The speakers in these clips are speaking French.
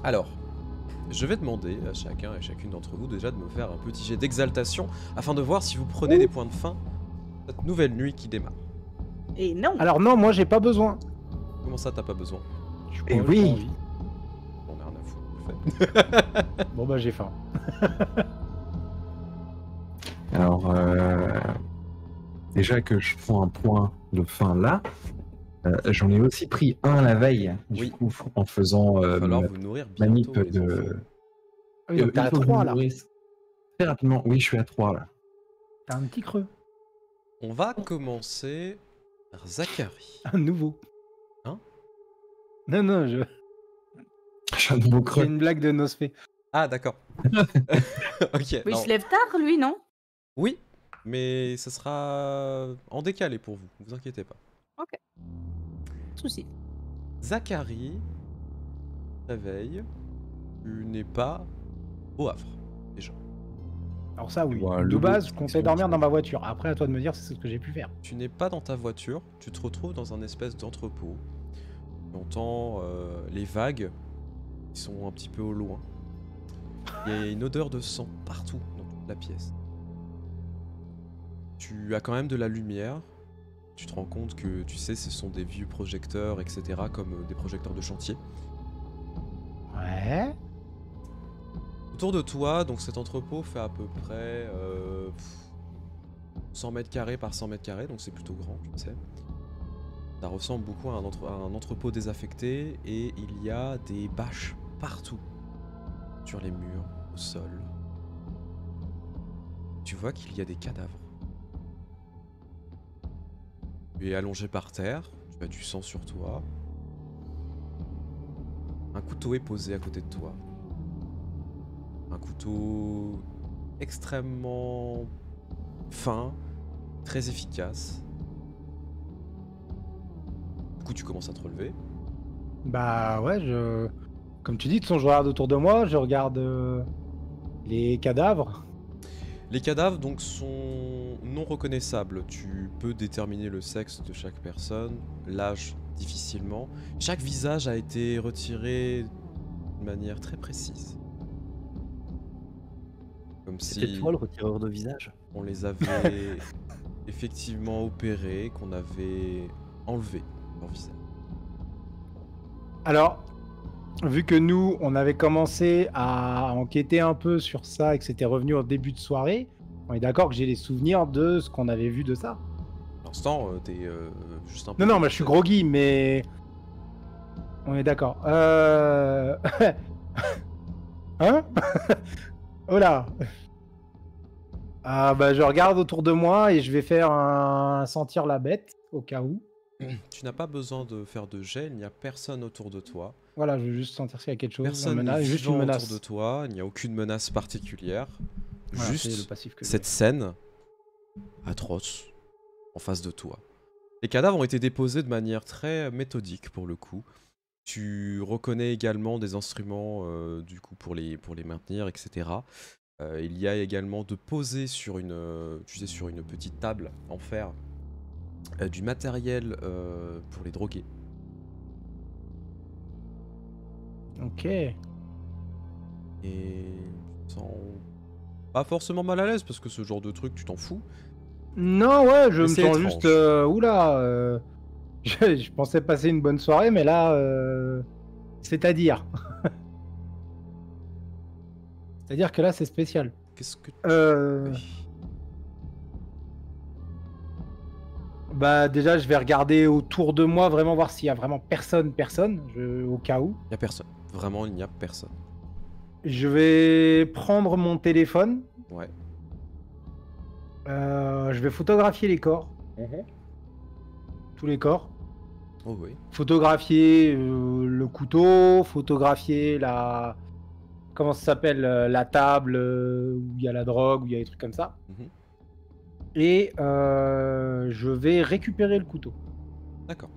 Alors, je vais demander à chacun et chacune d'entre vous déjà de me faire un petit jet d'exaltation afin de voir si vous prenez des points de faim cette nouvelle nuit qui démarre. Et non. Alors non, moi j'ai pas besoin. Comment ça, t'as pas besoin? J'ai pas envie. On a rien à foutre. Bon bah j'ai faim. Alors, déjà que je prends un point de faim là, j'en ai aussi pris un la veille, du coup, en faisant Il va falloir vous nourrir manip bientôt, les enfants. de... Ah oui, donc t'es à il faut que 3 je me là. nourrisse très rapidement. Oui, je suis à 3 là. T'as un petit creux. On va commencer par Zachary. Un nouveau. Hein? Non, je... J'ai un nouveau C'est creux. une blague de Nosfé. Ah, d'accord. Ok. Mais il non. se lève tard, lui, non? Oui, mais ça sera en décalé pour vous inquiétez pas. Ok. Souci. Zachary, réveille, tu n'es pas au Havre, déjà. Alors ça oui. Ouais, De le base, mot, je comptais c'est dormir bon. dans ma voiture. Après, à toi de me dire si c'est ce que j'ai pu faire. Tu n'es pas dans ta voiture, tu te retrouves dans un espèce d'entrepôt. Tu entends les vagues qui sont un petit peu au loin. Il y a une odeur de sang partout dans toute la pièce. Tu as quand même de la lumière. Tu te rends compte que, tu sais, ce sont des vieux projecteurs, etc., comme des projecteurs de chantier. Ouais. Autour de toi, donc cet entrepôt fait à peu près 100 mètres carrés par 100 mètres carrés, donc c'est plutôt grand, tu sais. Ça ressemble beaucoup à un entrepôt désaffecté et il y a des bâches partout, sur les murs, au sol. Tu vois qu'il y a des cadavres. Tu es allongé par terre, tu as du sang sur toi. Un couteau est posé à côté de toi. Un couteau extrêmement fin, très efficace. Du coup, tu commences à te relever. Bah ouais, comme tu dis, de toute façon, je regarde autour de moi, je regarde les cadavres. Les cadavres donc sont non reconnaissables. Tu peux déterminer le sexe de chaque personne, l'âge difficilement. Chaque visage a été retiré de manière très précise. Comme C'était si toi le retireur de visage. on les avait effectivement opérés, qu'on avait enlevé leur visage. Alors, vu que nous, on avait commencé à enquêter un peu sur ça et que c'était revenu au début de soirée, on est d'accord que j'ai les souvenirs de ce qu'on avait vu de ça. Pour l'instant, t'es juste un peu... Non, mais je suis groggy, mais... On est d'accord. Hein? Oh là! Ah bah je regarde autour de moi et je vais faire un sentir la bête, au cas où. Tu n'as pas besoin de faire de jet, il n'y a personne autour de toi. Voilà, je veux juste sentir s'il y a quelque chose. Personne une n'est menace, juste une vivant menace. autour de toi, il n'y a aucune menace particulière. Voilà, c'est le Juste passif que cette scène atroce en face de toi. Les cadavres ont été déposés de manière très méthodique pour le coup. Tu reconnais également des instruments du coup pour les maintenir, etc. Il y a également de poser sur une, tu sais, sur une petite table en fer du matériel pour les droguer. Ok. Et tu te sens pas forcément mal à l'aise parce que ce genre de truc tu t'en fous. Non, ouais, je Mais me c'est sens étrange. juste... oula, je pensais passer une bonne soirée, mais là... C'est-à-dire... C'est-à-dire que là, c'est spécial. Qu'est-ce que tu Euh... fais? Bah déjà, je vais regarder autour de moi, vraiment voir s'il y a vraiment personne, au cas où. Il n'y a personne. Vraiment, il n'y a personne. Je vais prendre mon téléphone. Ouais. Je vais photographier les corps. Tous les corps. Oh oui. Photographier le couteau, photographier la... Comment ça s'appelle? La table où il y a la drogue, où il y a des trucs comme ça. Mhm. Et je vais récupérer le couteau. D'accord.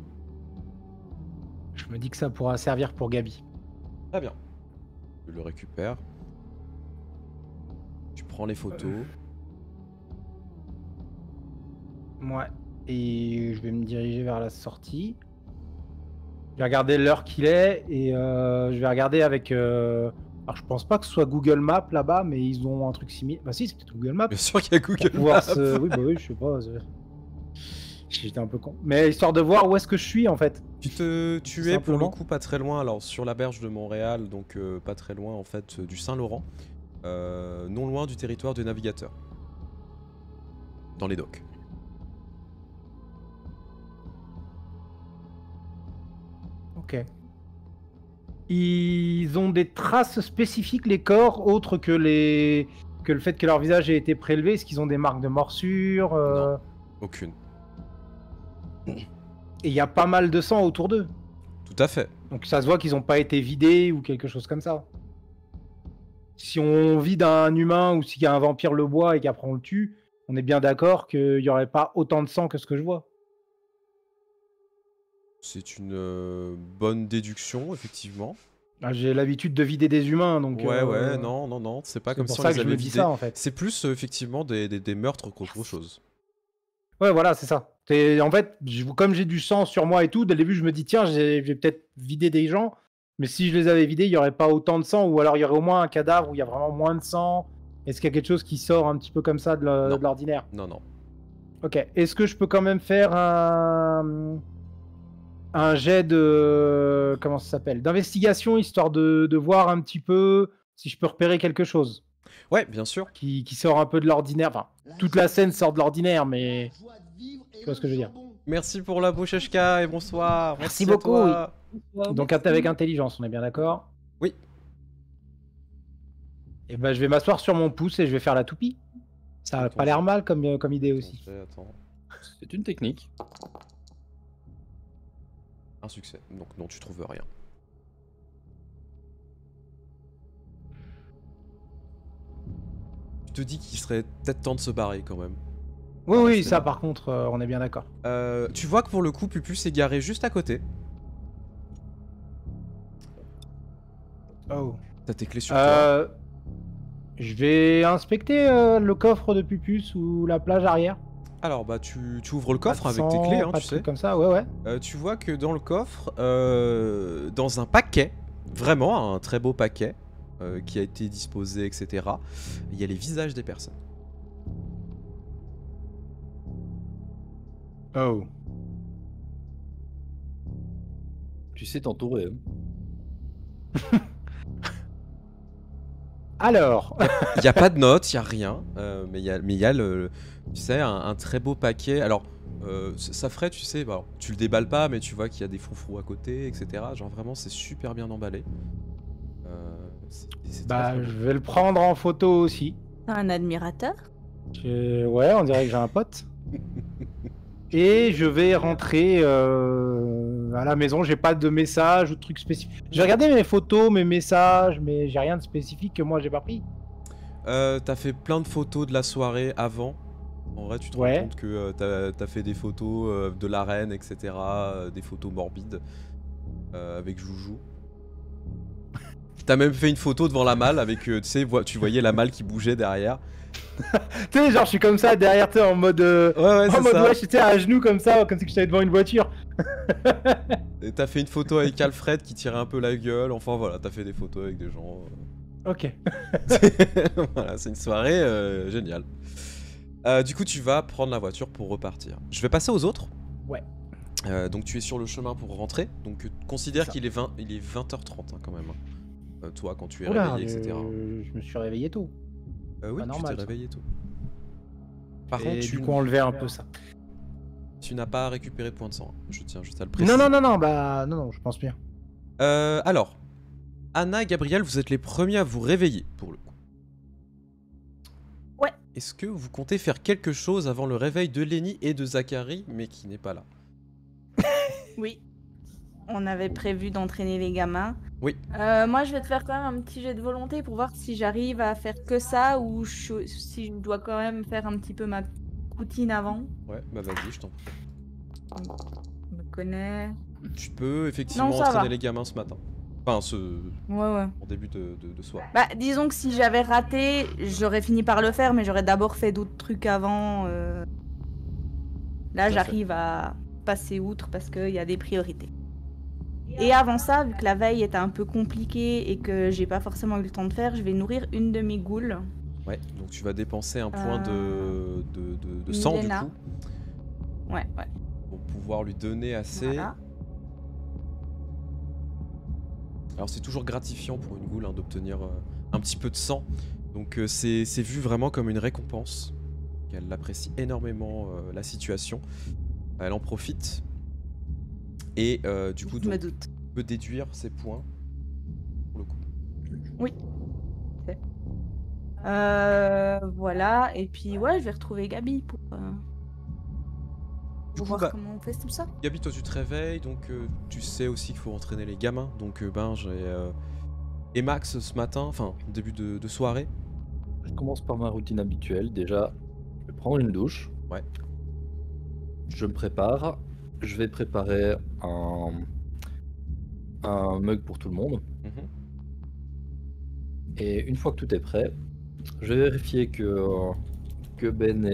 Je me dis que ça pourra servir pour Gabi. Très bien. Tu le récupères. Tu prends les photos. Ouais. Et je vais me diriger vers la sortie. Je vais regarder l'heure qu'il est et je vais regarder avec. Alors, je pense pas que ce soit Google Maps là-bas, mais ils ont un truc similaire. Bah, si, c'est peut-être Google Maps. Bien sûr qu'il y a Pour Google pouvoir Maps. se... Oui, bah oui, je sais pas. J'étais un peu con. Mais histoire de voir où est-ce que je suis en fait. Tu es pour le Simplement. coup pas très loin, alors sur la berge de Montréal, donc pas très loin en fait du Saint-Laurent, non loin du territoire des navigateurs, dans les docks. Ok. Ils ont des traces spécifiques, les corps, autres que que le fait que leur visage ait été prélevé. Est-ce qu'ils ont des marques de morsure Non. Aucune. Et il y a pas mal de sang autour d'eux. Tout à fait. Donc ça se voit qu'ils n'ont pas été vidés ou quelque chose comme ça. Si on vide un humain ou s'il y a un vampire le boit et qu'après on le tue, on est bien d'accord qu'il n'y aurait pas autant de sang que ce que je vois. C'est une bonne déduction, effectivement. Ah, j'ai l'habitude de vider des humains, donc... Ouais, non, c'est pas c'est comme pour si on ça les que je avait me dis vidés. ça, en fait. C'est plus effectivement des meurtres qu'autre chose. Ouais, voilà, c'est ça. En fait, comme j'ai du sang sur moi et tout, dès le début, je me dis, tiens, j'ai peut-être vidé des gens, mais si je les avais vidés, il n'y aurait pas autant de sang, ou alors il y aurait au moins un cadavre où il y a vraiment moins de sang. Est-ce qu'il y a quelque chose qui sort un petit peu comme ça de l'ordinaire? Non. Ok. Est-ce que je peux quand même faire un jet de... Comment ça s'appelle? D'investigation, histoire de voir un petit peu si je peux repérer quelque chose Ouais, bien sûr. qui sort un peu de l'ordinaire. Enfin, toute la scène sort de l'ordinaire, mais... Tu vois ce que je veux dire? Merci pour la boucheshka et bonsoir. Merci à beaucoup, toi. Donc avec intelligence, on est bien d'accord? Oui. Et ben je vais m'asseoir sur mon pouce et je vais faire la toupie. Ça a Attends, pas l'air mal comme idée aussi. Attends. C'est une technique. Un succès. Donc non, tu trouves rien. Tu te dis qu'il serait peut-être temps de se barrer quand même. Oui, Ah, oui, c'est ça bon. par contre, on est bien d'accord. Tu vois que pour le coup, Pupus est garé juste à côté. Oh. T'as tes clés sur toi. Je vais inspecter le coffre de Pupus ou la plage arrière. Alors bah tu ouvres le coffre Pas de avec tes sang, clés, hein, pas tu de trucs sais. comme ça, ouais. Tu vois que dans le coffre, dans un paquet, vraiment un très beau paquet qui a été disposé, etc. Il y a les visages des personnes. Oh. Tu sais t'entourer. Hein. Alors, Il n'y a pas de notes, il n'y a rien, mais il y a tu sais, un très beau paquet. Alors, ça ferait, tu sais, bah, tu le déballes pas, mais tu vois qu'il y a des froufrous à côté, etc. Genre vraiment, c'est super bien emballé. C'est bah, très, je très beau. vais le prendre en photo aussi. Un admirateur? Ouais, on dirait que j'ai un pote. Et je vais rentrer à la maison. J'ai pas de message ou de trucs spécifiques. J'ai regardé mes photos, mes messages, mais j'ai rien de spécifique que moi j'ai pas pris. T'as fait plein de photos de la soirée avant. En vrai, tu te rends Ouais. compte que t'as fait des photos de l'arène, etc. Des photos morbides avec Joujou. T'as même fait une photo devant la malle avec, tu sais, tu voyais la malle qui bougeait derrière. Tu sais, genre je suis comme ça derrière toi en mode. Ouais, En c'est mode ça. ouais, j'étais à genoux comme ça, comme si j'étais devant une voiture. Et t'as fait une photo avec Alfred qui tirait un peu la gueule. Enfin voilà, t'as fait des photos avec des gens. Ok. Voilà, c'est une soirée géniale. Du coup, tu vas prendre la voiture pour repartir. Je vais passer aux autres. Ouais. Donc tu es sur le chemin pour rentrer. Donc considère Ça. qu'il est 20h30 hein, quand même. Toi, quand tu es Oula, réveillé, etc. je me suis réveillé tôt. Oui, pas tu normal, t'es ça. réveillé tôt. Par Et contre, du coup, enlever un peu ça. tu n'as pas récupéré de points de sang. hein. Je tiens juste à le préciser. Non, bah non, je pense bien. Alors, Anna et Gabriel, vous êtes les premiers à vous réveiller pour le coup. Ouais. Est-ce que vous comptez faire quelque chose avant le réveil de Lenny et de Zachary, mais qui n'est pas là? Oui. On avait prévu d'entraîner les gamins. Oui. Moi, je vais te faire quand même un petit jet de volonté pour voir si j'arrive à faire que ça ou si je dois quand même faire un petit peu ma routine avant. Ouais, bah vas-y, je t'en prie. Je me connais. Tu peux effectivement Non, ça entraîner va. les gamins ce matin. Enfin, Ouais. en début de soir. Bah, disons que si j'avais raté, j'aurais fini par le faire, mais j'aurais d'abord fait d'autres trucs avant. Là, fait. j'arrive à passer outre parce qu'il y a des priorités. Et avant ça, vu que la veille était un peu compliquée et que j'ai pas forcément eu le temps de faire, je vais nourrir une de mes ghouls. Ouais, donc tu vas dépenser un point de Une sang Lena. du coup, Ouais. pour pouvoir lui donner assez. Voilà. Alors c'est toujours gratifiant pour une ghoul d'obtenir un petit peu de sang. Donc c'est vu vraiment comme une récompense. Elle apprécie énormément la situation. Elle en profite. Et du coup, Je me donc, doute. peut déduire ses points pour le coup. Oui. Voilà. Et puis ouais, je vais retrouver Gabi pour Du coup, voir bah, comment on fait tout ça. Gabi, toi tu te réveilles, donc tu sais aussi qu'il faut entraîner les gamins. Donc et Max ce matin, enfin début de soirée. Je commence par ma routine habituelle. Déjà, je vais prendre une douche. Ouais. Je me prépare. Je vais préparer un mug pour tout le monde. Mhm. Et une fois que tout est prêt, je vais vérifier que Ben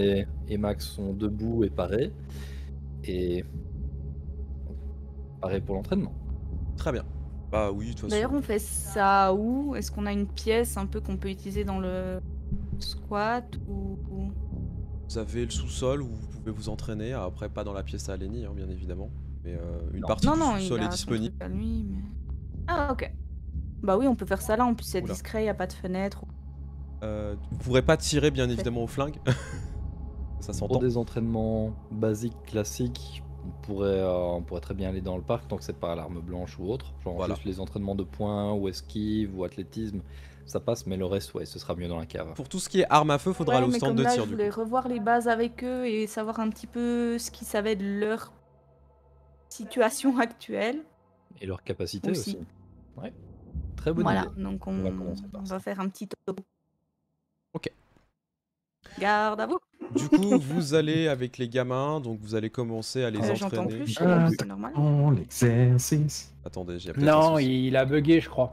et Max sont debout et parés. Et parés pour l'entraînement. Très bien. Bah oui, de toute façon. D'ailleurs, on fait ça où? Est-ce qu'on a une pièce un peu qu'on peut utiliser dans le squat ou... Vous avez le sous-sol où vous pouvez vous entraîner. Après, pas dans la pièce à Alénie, bien évidemment. Mais une Non. partie Non, du non, sous-sol il est a son disponible. truc à lui, mais... Ah, ok. Bah oui, on peut faire ça là, en plus c'est Oula. discret, y a pas de fenêtre. Vous pourrez pas tirer, bien évidemment, au flingue. Ça Pour s'entend. des entraînements basiques, classiques, on pourrait très bien aller dans le parc tant que c'est pas à l'arme blanche ou autre. Genre Voilà. juste les entraînements de poing ou esquive ou athlétisme, ça passe, mais le reste, ouais, ce sera mieux dans la cave. Pour tout ce qui est arme à feu, faudra Ouais, aller au mais stand comme de là, tir je du voulais coup. revoir les bases avec eux et savoir un petit peu ce qu'ils savaient de leur situation actuelle. Et leur capacité Aussi. aussi. Ouais. Très bonne Voilà, idée. donc On va commencer par on ça. va faire un petit topo. Ok. Garde à vous. Du coup, vous allez avec les gamins, donc vous allez commencer à les J'entends entraîner. plus chez moi, c'est normal. Oh, l'exercice. Attendez, j'ai peut-être un Non, souci. il a bugué, je crois.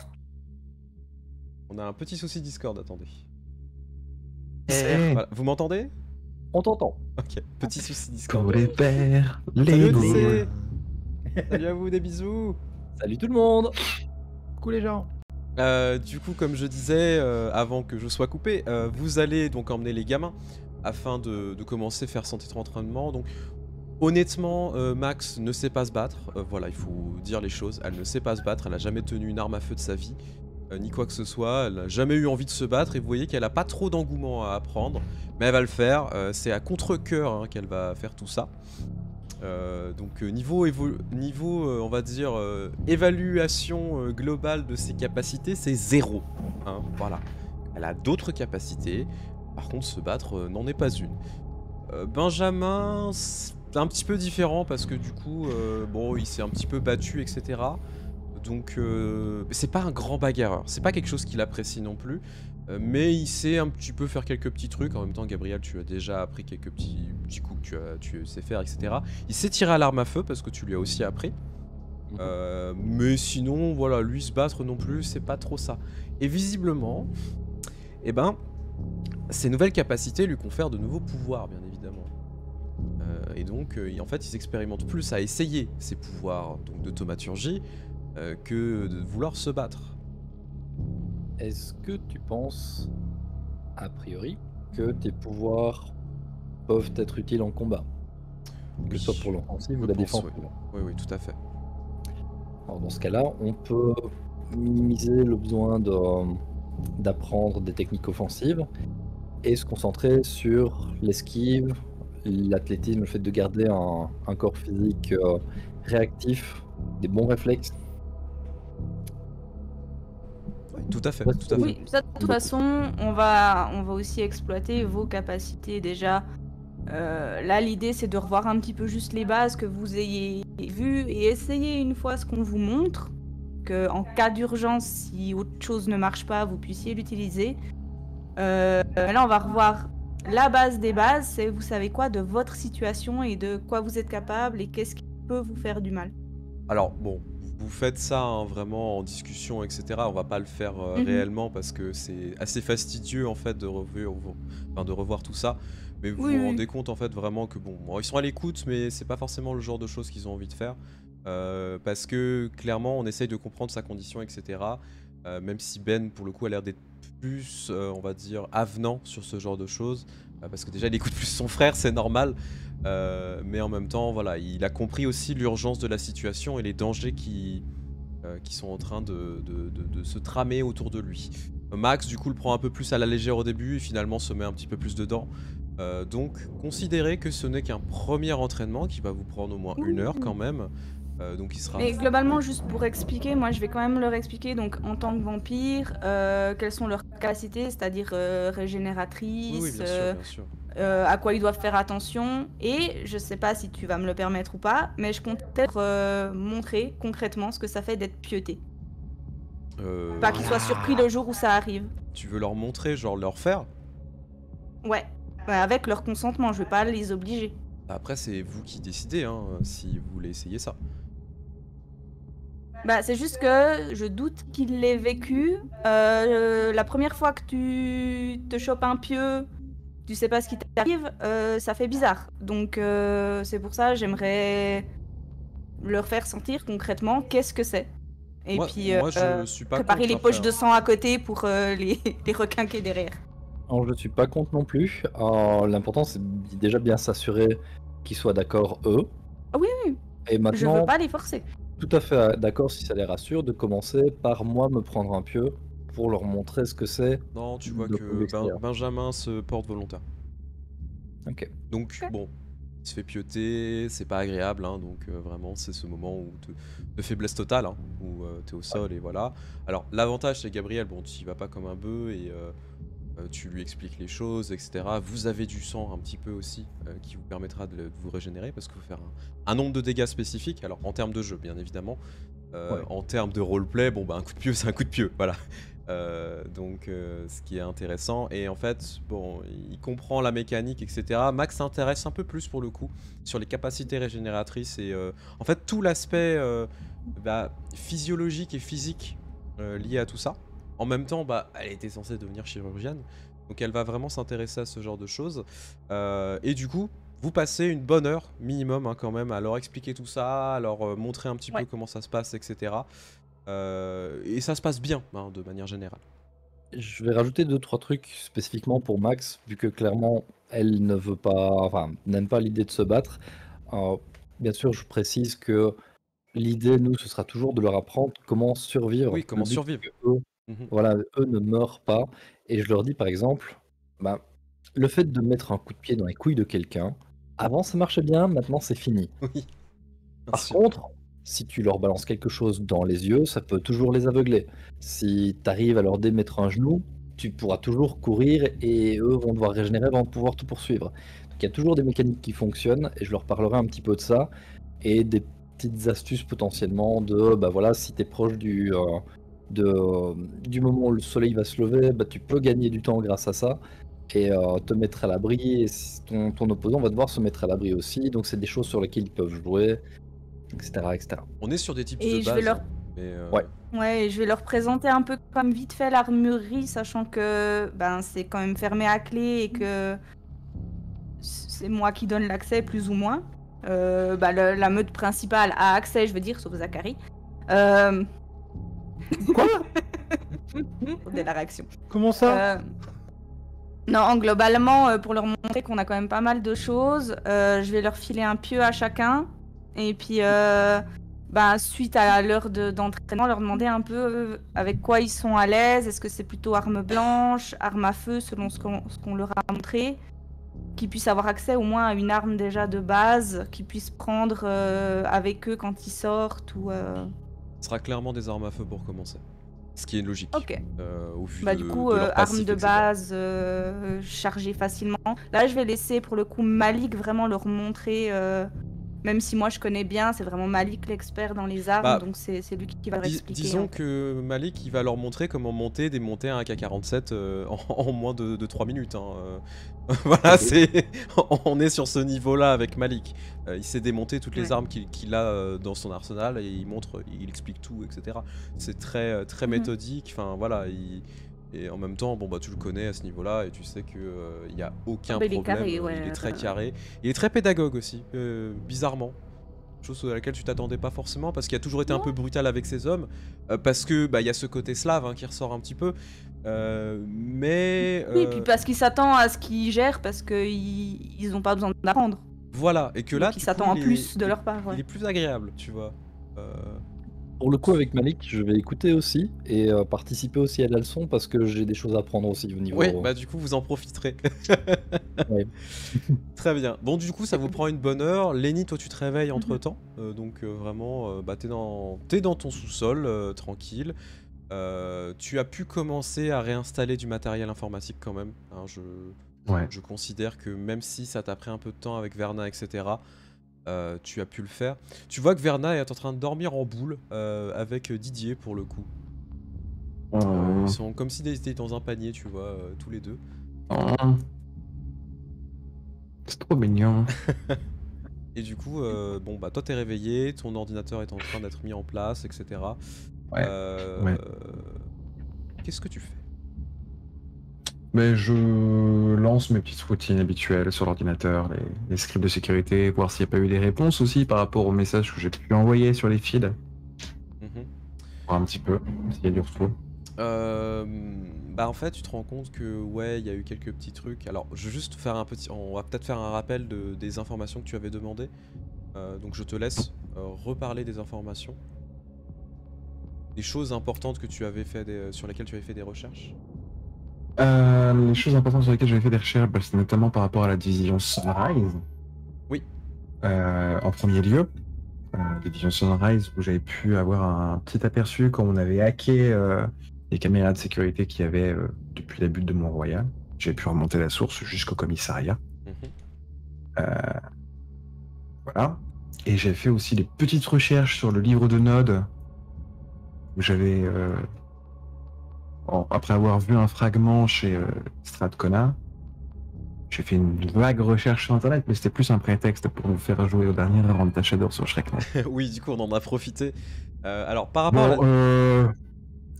On a un petit souci Discord, attendez. C'est Voilà. Vous m'entendez? On t'entend. Ok, petit souci Discord. pour les pères, Salut les Odyssée. ghouls. Salut à vous, des bisous. Salut tout le monde. Coucou les gens. Du coup, comme je disais avant que je sois coupé, vous allez donc emmener les gamins afin de commencer à faire son titre entraînement. Donc, honnêtement, Max ne sait pas se battre. Voilà, il faut dire les choses. Elle ne sait pas se battre. Elle a jamais tenu une arme à feu de sa vie, ni quoi que ce soit. Elle n'a jamais eu envie de se battre. Et vous voyez qu'elle a pas trop d'engouement à apprendre, mais elle va le faire. C'est à contre-cœur qu'elle va faire tout ça. Donc niveau on va dire évaluation globale de ses capacités, c'est 0. Voilà. Elle a d'autres capacités, par contre se battre n'en est pas une. Benjamin, c'est un petit peu différent parce que du coup, bon, il s'est un petit peu battu, etc. Donc c'est pas un grand bagarreur, c'est pas quelque chose qu'il apprécie non plus. Mais il sait un petit peu faire quelques petits trucs. En même temps, Gabriel, tu as déjà appris quelques petits coups que tu sais faire, etc. Il sait tirer à l'arme à feu parce que tu lui as aussi appris. Mais sinon, voilà, lui se battre non plus, c'est pas trop ça. Et visiblement, eh ben, ces nouvelles capacités lui confèrent de nouveaux pouvoirs, bien évidemment. Et donc, en fait, il s'expérimente plus à essayer ses pouvoirs donc de thaumaturgie que de vouloir se battre. Est-ce que tu penses, a priori, que tes pouvoirs peuvent être utiles en combat? Que ce soit pour l'offensive ou Je la pense, défense. Oui, oui, tout à fait. Alors dans ce cas-là, on peut minimiser le besoin d'apprendre des techniques offensives et se concentrer sur l'esquive, l'athlétisme, le fait de garder un corps physique réactif, des bons réflexes. Oui, tout à fait, Ouais, tout à fait. Oui, ça, de toute façon, on va aussi exploiter vos capacités déjà. Là, l'idée, c'est de revoir un petit peu juste les bases que vous ayez vues et essayer une fois ce qu'on vous montre, que en cas d'urgence, si autre chose ne marche pas, vous puissiez l'utiliser. Là, on va revoir la base des bases, c'est vous savez quoi de votre situation et de quoi vous êtes capable et qu'est-ce qui peut vous faire du mal. Alors, bon, vous faites ça vraiment en discussion, etc. On va pas le faire réellement parce que c'est assez fastidieux en fait de revoir tout ça. Mais vous Oui, vous oui. rendez compte en fait vraiment que bon, ils sont à l'écoute, mais c'est pas forcément le genre de choses qu'ils ont envie de faire. Parce que clairement on essaye de comprendre sa condition, etc. Même si Ben pour le coup a l'air d'être plus, on va dire, avenant sur ce genre de choses, parce que déjà il écoute plus son frère, c'est normal, mais en même temps voilà, il a compris aussi l'urgence de la situation et les dangers qui sont en train de se tramer autour de lui. Max du coup le prend un peu plus à la légère au début et finalement se met un petit peu plus dedans. Donc considérez que ce n'est qu'un premier entraînement qui va vous prendre au moins 1 heure quand même. Donc il sera... Mais globalement, juste pour expliquer, moi je vais quand même leur expliquer, donc en tant que vampire, quelles sont leurs capacités, c'est-à-dire régénératrices, Oui, bien sûr, bien sûr. à quoi ils doivent faire attention. Et je sais pas si tu vas me le permettre ou pas, mais je compte peut-être montrer concrètement ce que ça fait d'être pieuté. Pas qu'ils soient surpris le jour où ça arrive. Tu veux leur montrer, genre leur faire? Ouais, avec leur consentement, je vais pas les obliger. Après c'est vous qui décidez hein, si vous voulez essayer ça. Bah, c'est juste que je doute qu'il l'ait vécu. La première fois que tu te chopes un pieu, tu sais pas ce qui t'arrive, ça fait bizarre. Donc c'est pour ça j'aimerais leur faire sentir concrètement qu'est-ce que c'est. Et moi, puis moi je suis pas préparer contre les après, poches de sang à côté pour les requinquer derrière. Alors, je suis pas contre non plus. L'important, c'est déjà bien s'assurer qu'ils soient d'accord, eux. Ah oui, oui, Et je maintenant, veux pas les forcer. tout à fait d'accord si ça les rassure de commencer par moi me prendre un pieu pour leur montrer ce que c'est. Non, tu vois de que l'extérieur. Benjamin se porte volontaire. Ok. Donc Ok. bon, il se fait pieuter, c'est pas agréable, hein, donc vraiment c'est ce moment où de faiblesse totale, hein, où t'es au sol et voilà. Alors l'avantage c'est Gabriel, bon tu y vas pas comme un bœuf et tu lui expliques les choses, etc. Vous avez du sang un petit peu aussi qui vous permettra de vous régénérer parce qu'il faut faire un nombre de dégâts spécifiques, alors en termes de jeu bien évidemment. En termes de roleplay, bon bah un coup de pieu c'est un coup de pieu, voilà. Donc ce qui est intéressant et en fait bon il comprend la mécanique etc. Max s'intéresse un peu plus pour le coup sur les capacités régénératrices et en fait tout l'aspect physiologique et physique lié à tout ça. En même temps bah elle était censée devenir chirurgienne donc elle va vraiment s'intéresser à ce genre de choses et du coup vous passez une bonne heure minimum hein, quand même à leur expliquer tout ça, à leur montrer un petit peu comment ça se passe etc. Et ça se passe bien, hein, de manière générale. Je vais rajouter 2-3 trucs spécifiquement pour Max, vu que clairement elle ne veut pas, enfin, n'aime pas l'idée de se battre. Bien sûr, je précise que l'idée, nous, ce sera toujours de leur apprendre comment survivre. Oui, comment Le but, survivre. c'est que eux, Mhm. voilà, eux ne meurent pas. Et je leur dis par exemple, bah, le fait de mettre un coup de pied dans les couilles de quelqu'un, avant ça marchait bien, maintenant c'est fini. Oui, bien Par sûr. contre, si tu leur balances quelque chose dans les yeux, ça peut toujours les aveugler. Si tu arrives à leur démettre un genou, tu pourras toujours courir et eux vont devoir régénérer avant de pouvoir te poursuivre. Donc il y a toujours des mécaniques qui fonctionnent et je leur parlerai un petit peu de ça et des petites astuces potentiellement de bah voilà, si tu es proche du moment où le soleil va se lever, bah, tu peux gagner du temps grâce à ça et te mettre à l'abri et ton opposant va devoir se mettre à l'abri aussi. Donc c'est des choses sur lesquelles ils peuvent jouer, etc. etc. On est sur des types Et de je base. vais leur- hein, mais, Ouais. Ouais, je vais leur présenter un peu comme vite fait l'armurerie, sachant que ben, c'est quand même fermé à clé et que c'est moi qui donne l'accès, plus ou moins. La meute principale a accès, je veux dire, sauf Zachary. Quoi? Dès la réaction. Comment ça? Non, globalement, pour leur montrer qu'on a quand même pas mal de choses, je vais leur filer un pieu à chacun. Et puis, suite à l'heure d'entraînement, leur demander un peu avec quoi ils sont à l'aise. Est-ce que c'est plutôt arme blanche, arme à feu, selon ce qu'on leur a montré. Qu'ils puissent avoir accès au moins à une arme déjà de base, qu'ils puissent prendre avec eux quand ils sortent. Ce sera clairement des armes à feu pour commencer. Ce qui est logique. Ok. Au vu Du coup, de leur arme passif, de etc. base, chargée facilement. Là, je vais laisser pour le coup Malik vraiment leur montrer, même si moi je connais bien, c'est vraiment Malik l'expert dans les armes, Bah, donc c'est lui qui va leur expliquer. Disons en fait. que Malik il va leur montrer comment démonter un AK-47 en moins de 3 minutes. Hein. Voilà, on est sur ce niveau-là avec Malik. Il sait démonter toutes les Ouais. armes qu'il a dans son arsenal et il explique tout, etc. C'est très, très méthodique. Enfin voilà, et en même temps, bon bah tu le connais à ce niveau-là et tu sais que il y a aucun Il est problème. carré, ouais. Il est très carré. Il est très pédagogue aussi, bizarrement. chose à laquelle tu t'attendais pas forcément, parce qu'il a toujours été un peu brutal avec ses hommes, parce que il y a ce côté slave qui ressort un petit peu, mais... Oui, puis parce qu'il s'attend à ce qu'ils gèrent, parce qu'ils n'ont pas besoin d'apprendre. Voilà, et que là, Donc il s'attend en plus de leur part. il est plus agréable, tu vois. Pour le coup, avec Malik, je vais écouter aussi et participer aussi à la leçon parce que j'ai des choses à apprendre aussi au niveau. Oui, bah du coup, vous en profiterez. Ouais. Très bien. Bon, du coup, ça vous prend une bonne heure. Lenny, toi, tu te réveilles entre-temps. Donc, vraiment, t'es dans ton sous-sol, tranquille. Tu as pu commencer à réinstaller du matériel informatique quand même. Hein, je considère que même si ça t'a pris un peu de temps avec Verna, etc., tu as pu le faire. Tu vois que Verna est en train de dormir en boule avec Didier pour le coup. Ils sont comme s'ils étaient dans un panier, tu vois, tous les deux. C'est trop mignon. Et du coup, toi t'es réveillé, ton ordinateur est en train d'être mis en place, etc. Ouais. Qu'est-ce que tu fais? Mais je lance mes petites routines habituelles sur l'ordinateur, les scripts de sécurité, voir s'il n'y a pas eu des réponses aussi par rapport aux messages que j'ai pu envoyer sur les feeds. Voir un petit peu s'il y a du retour. En fait, tu te rends compte que ouais, il y a eu quelques petits trucs. Alors, je vais juste faire on va peut-être faire un rappel des informations que tu avais demandées. Donc, je te laisse reparler des informations, des choses importantes que tu avais fait, sur lesquelles tu avais fait des recherches. Les choses importantes sur lesquelles j'avais fait des recherches, c'est notamment par rapport à la division Sunrise. Oui. En premier lieu, la division Sunrise, où j'avais pu avoir un petit aperçu quand on avait hacké les caméras de sécurité qu'il y avait depuis le début de Mont-Royal. J'ai pu remonter la source jusqu'au commissariat. Voilà. Et j'ai fait aussi des petites recherches sur le livre de Node, où j'avais... après avoir vu un fragment chez Stratcona, j'ai fait une vague recherche sur internet, mais c'était plus un prétexte pour nous faire jouer au dernier round Shadow sur Shreknet. Oui, du coup, on en a profité. Alors, par rapport à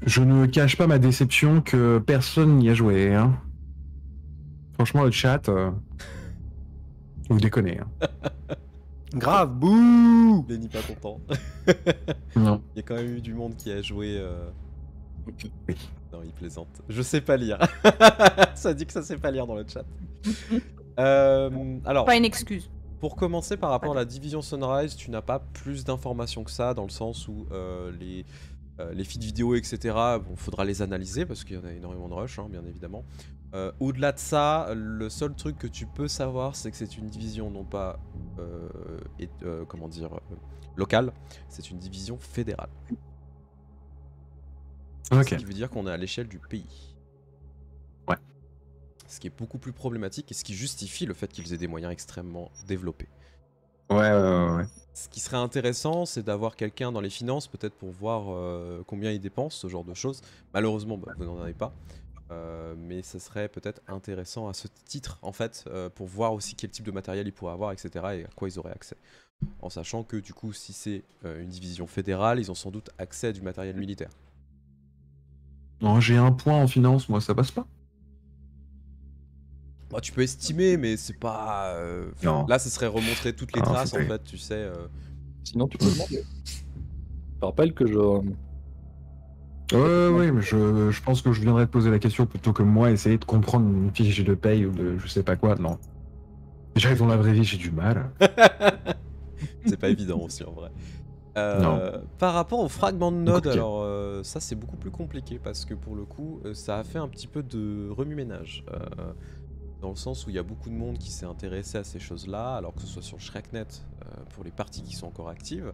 je ne cache pas ma déception que personne n'y a joué. Hein. Franchement, le chat, vous déconnez. Hein. Grave, bouh! Lenny pas content. Non. Il y a quand même eu du monde qui a joué. Oui. Non, il plaisante. Je sais pas lire. Ça dit que ça sait pas lire dans le chat. Alors, Pas une excuse. pour commencer par rapport à la division Sunrise, tu n'as pas plus d'informations que ça, dans le sens où les feeds vidéo, etc., faudra les analyser parce qu'il y en a énormément de rush, bien évidemment. Au-delà de ça, le seul truc que tu peux savoir, c'est que c'est une division non pas locale, c'est une division fédérale. Ok. Ce qui veut dire qu'on est à l'échelle du pays. Ouais. Ce qui est beaucoup plus problématique et ce qui justifie le fait qu'ils aient des moyens extrêmement développés. Ouais. Ce qui serait intéressant, c'est d'avoir quelqu'un dans les finances, peut-être pour voir combien ils dépensent, ce genre de choses. Malheureusement, vous n'en avez pas. Mais ça serait peut-être intéressant à ce titre, en fait, pour voir aussi quel type de matériel ils pourraient avoir, etc. et à quoi ils auraient accès. En sachant que, du coup, si c'est une division fédérale, ils ont sans doute accès à du matériel militaire. Non, j'ai un point en finance, moi, ça passe pas. Bah, tu peux estimer, mais c'est pas... Non. Là, ce serait remontrer toutes les traces, en c'était- fait, tu sais. Sinon, tu peux demander. Je rappelle que je. Ouais, mais je pense que je viendrais te poser la question plutôt que moi essayer de comprendre une fiche de paye ou de je sais pas quoi, non. Déjà, dans la vraie vie, j'ai du mal. C'est pas évident aussi, en vrai. Non. Par rapport au fragment de Node, Compliqué. alors ça c'est beaucoup plus compliqué parce que pour le coup ça a fait un petit peu de remue-ménage dans le sens où il y a beaucoup de monde qui s'est intéressé à ces choses-là, alors que ce soit sur Shreknet pour les parties qui sont encore actives.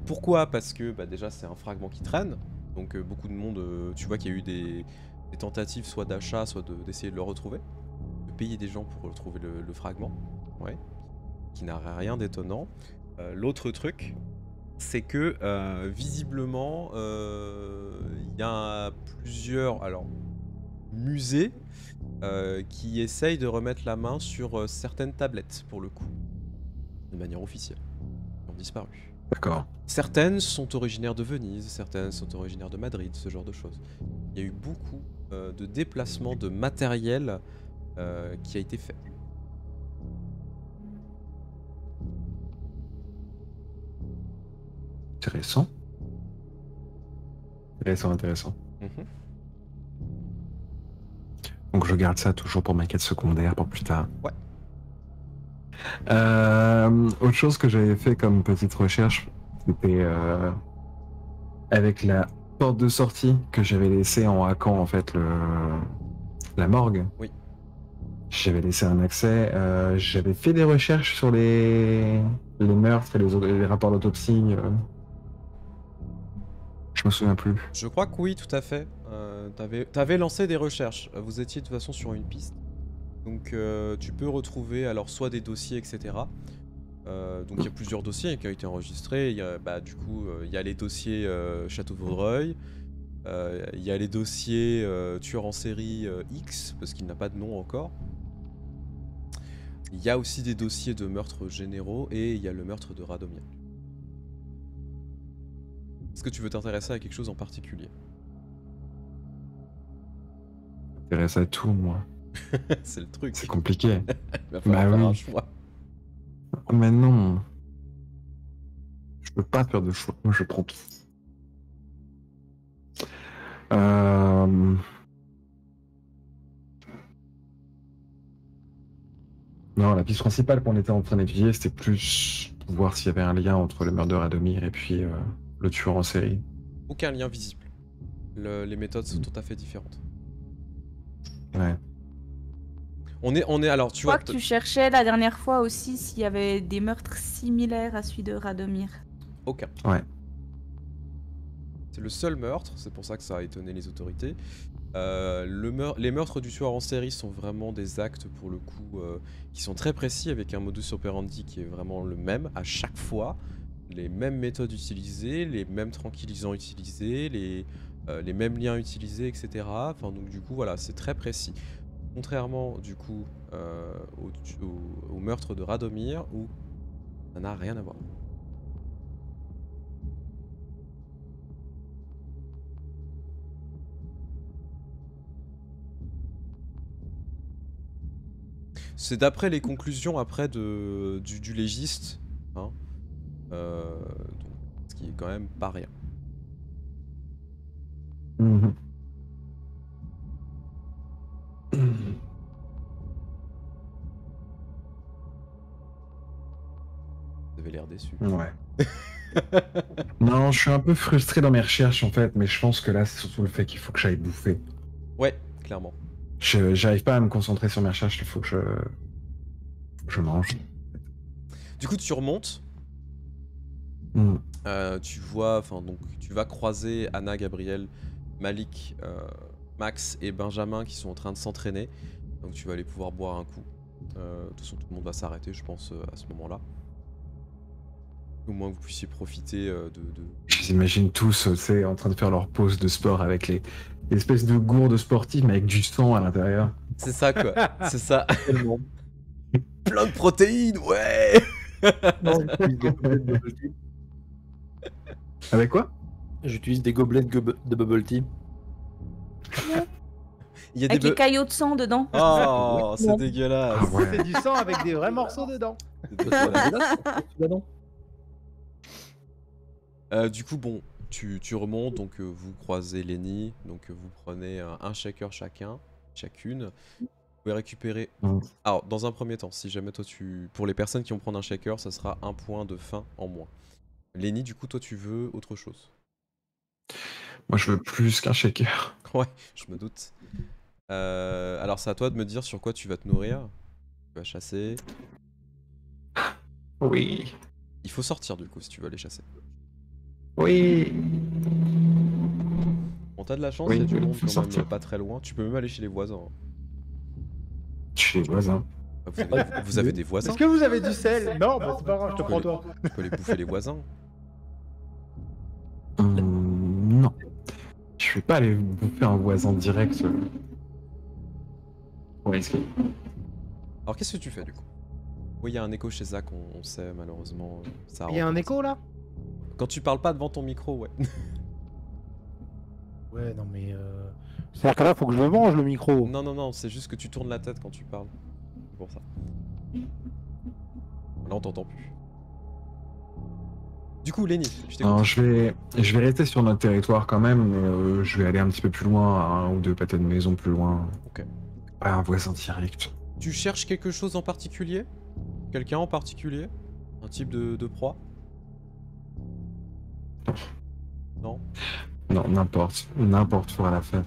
Pourquoi? Parce que déjà c'est un fragment qui traîne, donc beaucoup de monde, tu vois qu'il y a eu des tentatives soit d'achat, soit d'essayer de le retrouver, de payer des gens pour retrouver le fragment, ouais, qui n'a rien d'étonnant. L'autre truc, c'est que visiblement il y a plusieurs musées qui essayent de remettre la main sur certaines tablettes pour le coup, de manière officielle, qui ont disparu. D'accord. Certaines sont originaires de Venise, certaines sont originaires de Madrid, ce genre de choses. Il y a eu beaucoup de déplacements de matériel qui a été fait. Intéressant. Intéressant. Mhm. Donc je garde ça toujours pour ma quête secondaire pour plus tard. Ouais. Autre chose que j'avais fait comme petite recherche, c'était avec la porte de sortie que j'avais laissée en hackant en fait la morgue. Oui. J'avais laissé un accès. J'avais fait des recherches sur les meurtres et les rapports d'autopsie. Je me souviens plus. Je crois que oui, tout à fait. T'avais lancé des recherches. Vous étiez de toute façon sur une piste. Donc tu peux retrouver alors soit des dossiers, etc. Donc il y a plusieurs dossiers qui ont été enregistrés. Il y a, du coup, il y a les dossiers Château Vaudreuil. Il y a les dossiers tueur en série X, parce qu'il n'a pas de nom encore. Il y a aussi des dossiers de meurtres généraux et il y a le meurtre de Radomir. Est-ce que tu veux t'intéresser à quelque chose en particulier? M'intéresse à tout, moi. C'est le truc. C'est compliqué. Il va falloir Bah faire oui. un choix. Mais non. Je peux pas faire de choix. Moi, je prends tout. Non, la piste principale qu'on était en train d'étudier, c'était plus voir s'il y avait un lien entre le meurtre de Radomir et puis le tueur en série. Aucun lien visible. Les méthodes sont tout à fait différentes. Ouais. On est alors, tu Je vois. crois que tu cherchais la dernière fois aussi s'il y avait des meurtres similaires à celui de Radomir. Aucun. Ouais. C'est le seul meurtre, c'est pour ça que ça a étonné les autorités. Les meurtres du tueur en série sont vraiment des actes, pour le coup, qui sont très précis, avec un modus operandi qui est vraiment le même à chaque fois. Les mêmes méthodes utilisées, les mêmes tranquillisants utilisés, les mêmes liens utilisés, etc. Enfin, donc du coup, voilà, c'est très précis. Contrairement, du coup, au meurtre de Radomir, où ça n'a rien à voir. C'est d'après les conclusions après du légiste, hein, donc, ce qui est quand même pas rien. Mhm. Vous avez l'air déçu. Ouais. Non, je suis un peu frustré dans mes recherches en fait, mais je pense que là, c'est surtout le fait qu'il faut que j'aille bouffer. Ouais, clairement. J'arrive pas à me concentrer sur mes recherches, il faut que je mange. Du coup, tu remontes. Mhm. Tu vois, enfin donc, tu vas croiser Anna, Gabriel, Malik, Max et Benjamin qui sont en train de s'entraîner. Donc tu vas aller pouvoir boire un coup. De toute façon, tout le monde va s'arrêter, je pense, à ce moment-là. Au moins que vous puissiez profiter Je les imagine tous, tu sais, en train de faire leur pause de sport avec les espèces de gourdes sportives, mais avec du sang à l'intérieur. C'est ça, quoi. C'est ça. Tellement. Plein de protéines, ouais. Non, j'utilise des gobelets de bubble tea. Avec quoi? J'utilise des gobelets de bubble tea. Il y a Avec des les caillots de sang dedans. Oh, c'est Non. dégueulasse. Ah ouais. C'est du sang avec des vrais morceaux dedans. C'est dégueulasse. Là-dedans. Du coup, bon, tu remontes, donc vous croisez Lenny, donc vous prenez un shaker chacune. Vous pouvez récupérer. Mm. Alors, dans un premier temps, si jamais toi pour les personnes qui vont prendre un shaker, ça sera un point de faim en moins. Lenny, du coup, toi tu veux autre chose. Moi, je veux plus qu'un shaker. Ouais, je me doute. Alors, c'est à toi de me dire sur quoi tu vas te nourrir. Tu vas chasser. Oui. Il faut sortir, du coup, si tu veux aller chasser. Oui. Bon, t'as de la chance, Oui, il y a du il monde faut quand même sortir. pas très loin. Tu peux même aller chez les voisins. Chez les voisins. Vous avez des voisins? Est-ce que vous avez du sel? Non, bah c'est pas grave, je te prends toi. Tu peux aller bouffer les voisins. Non. Je vais pas aller bouffer un voisin direct. Pour risquer. Alors, qu'est-ce que tu fais, du coup? Oui, il y a un écho chez Zach, on sait, malheureusement. Ça Il y a un recommence. écho là? Quand tu parles pas devant ton micro, ouais. Ouais, non mais. C'est-à-dire que là, faut que je le mange le micro. Non, non, non, c'est juste que tu tournes la tête quand tu parles. C'est pour ça. Là, on t'entend plus. Du coup, Lenny, je t'écoute. Alors, je vais rester sur notre territoire quand même, mais je vais aller un petit peu plus loin, à un ou deux pâtés de maison plus loin. Ok. Pas un voisin direct. Tu cherches quelque chose en particulier? Quelqu'un en particulier? Un type de proie? Non. Non, n'importe fera l'affaire.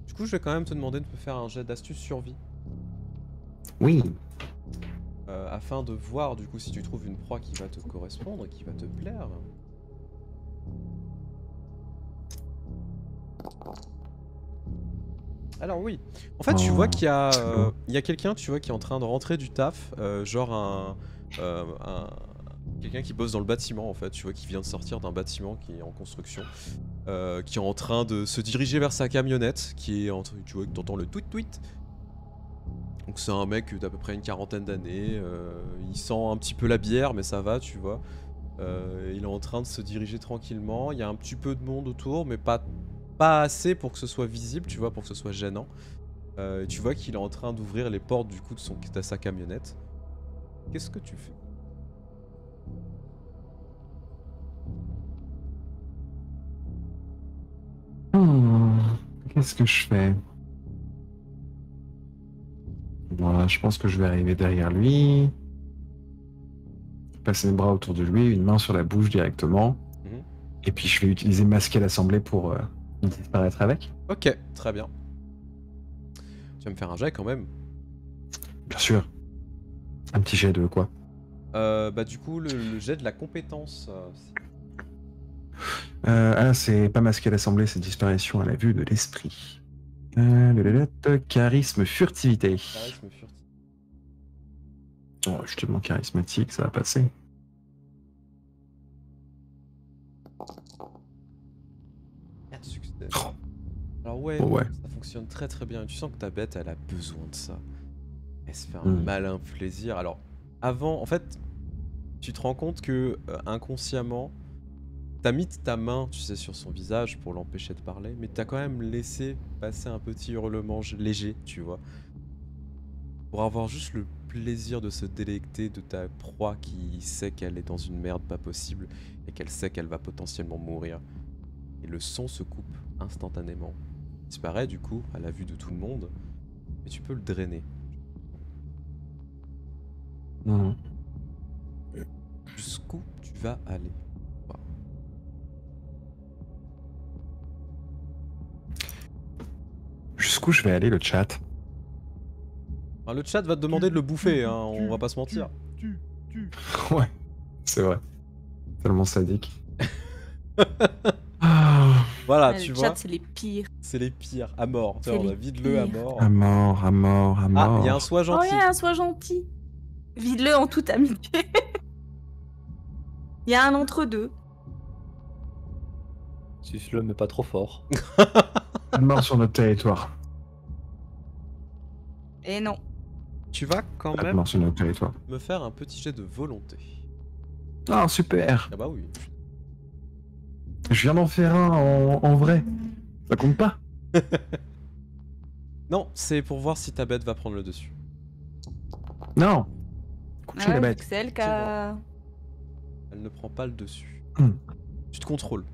Du coup, je vais quand même te demander de me faire un jet d'astuce survie. Oui. Afin de voir du coup si tu trouves une proie qui va te correspondre et qui va te plaire. Alors oui, en fait tu vois qu'il y a, il y a quelqu'un tu vois qui est en train de rentrer du taf, genre quelqu'un qui bosse dans le bâtiment en fait, tu vois qui vient de sortir d'un bâtiment qui est en construction, qui est en train de se diriger vers sa camionnette, qui est entre, tu vois que t'entends le tweet tweet. Donc c'est un mec d'à peu près une quarantaine d'années, il sent un petit peu la bière mais ça va tu vois. Il est en train de se diriger tranquillement, il y a un petit peu de monde autour mais pas assez pour que ce soit visible tu vois, pour que ce soit gênant. Tu vois qu'il est en train d'ouvrir les portes du coup de sa camionnette. Qu'est-ce que tu fais? Qu'est-ce que je fais? Voilà, je pense que je vais arriver derrière lui. Passer les bras autour de lui, une main sur la bouche directement. Mhm. Et puis je vais utiliser masquer l'assemblée pour disparaître avec. Ok, très bien. Tu vas me faire un jet quand même. Bien sûr. Un petit jet de quoi? Bah du coup le jet de la compétence. C'est pas masquer l'assemblée, c'est disparition à la vue de l'esprit. Charisme, furtivité. Charisme furtif. Oh, je te demande charismatique, ça va passer. Quatre succès. Oh. Alors ouais, Ouais. ça fonctionne très très bien. Tu sens que ta bête elle a besoin de ça. Elle se fait un Mm. malin plaisir. Alors avant, en fait, tu te rends compte que inconsciemment, t'as mis ta main, tu sais, sur son visage pour l'empêcher de parler, mais t'as quand même laissé passer un petit hurlement léger, tu vois, pour avoir juste le plaisir de se délecter de ta proie qui sait qu'elle est dans une merde pas possible et qu'elle sait qu'elle va potentiellement mourir. Et le son se coupe instantanément. Il disparaît du coup à la vue de tout le monde, mais tu peux le drainer. Mhm. Jusqu'où tu vas aller? Jusqu'où je vais aller, le chat? Enfin, le chat va te demander de le bouffer, hein, on va pas se mentir. Ouais, c'est vrai. Tellement sadique. Ah, Voilà, Ouais, tu le vois, chat, c'est les pires. c'est les pires, à mort. Tu C'est vois, on a les vide-le à pires. mort. à mort, à mort, à Ah, mort. il y a un soin Oh, gentil. yeah, sois gentil. Vide-le en toute amitié. Il y a un entre-deux. Suce-le, mais pas trop fort. Pas de mort sur notre territoire. Et non. Tu vas quand Pas de même mort sur notre territoire. me faire un petit jet de volonté. Ah, super. Ah bah oui. Je viens d'en faire un en vrai. Ça compte pas. Non, c'est pour voir si ta bête va prendre le dessus. Non. Couchez la Ouais, bête. c'est elle qui a... Elle ne prend pas le dessus. Hmm. Tu te contrôles.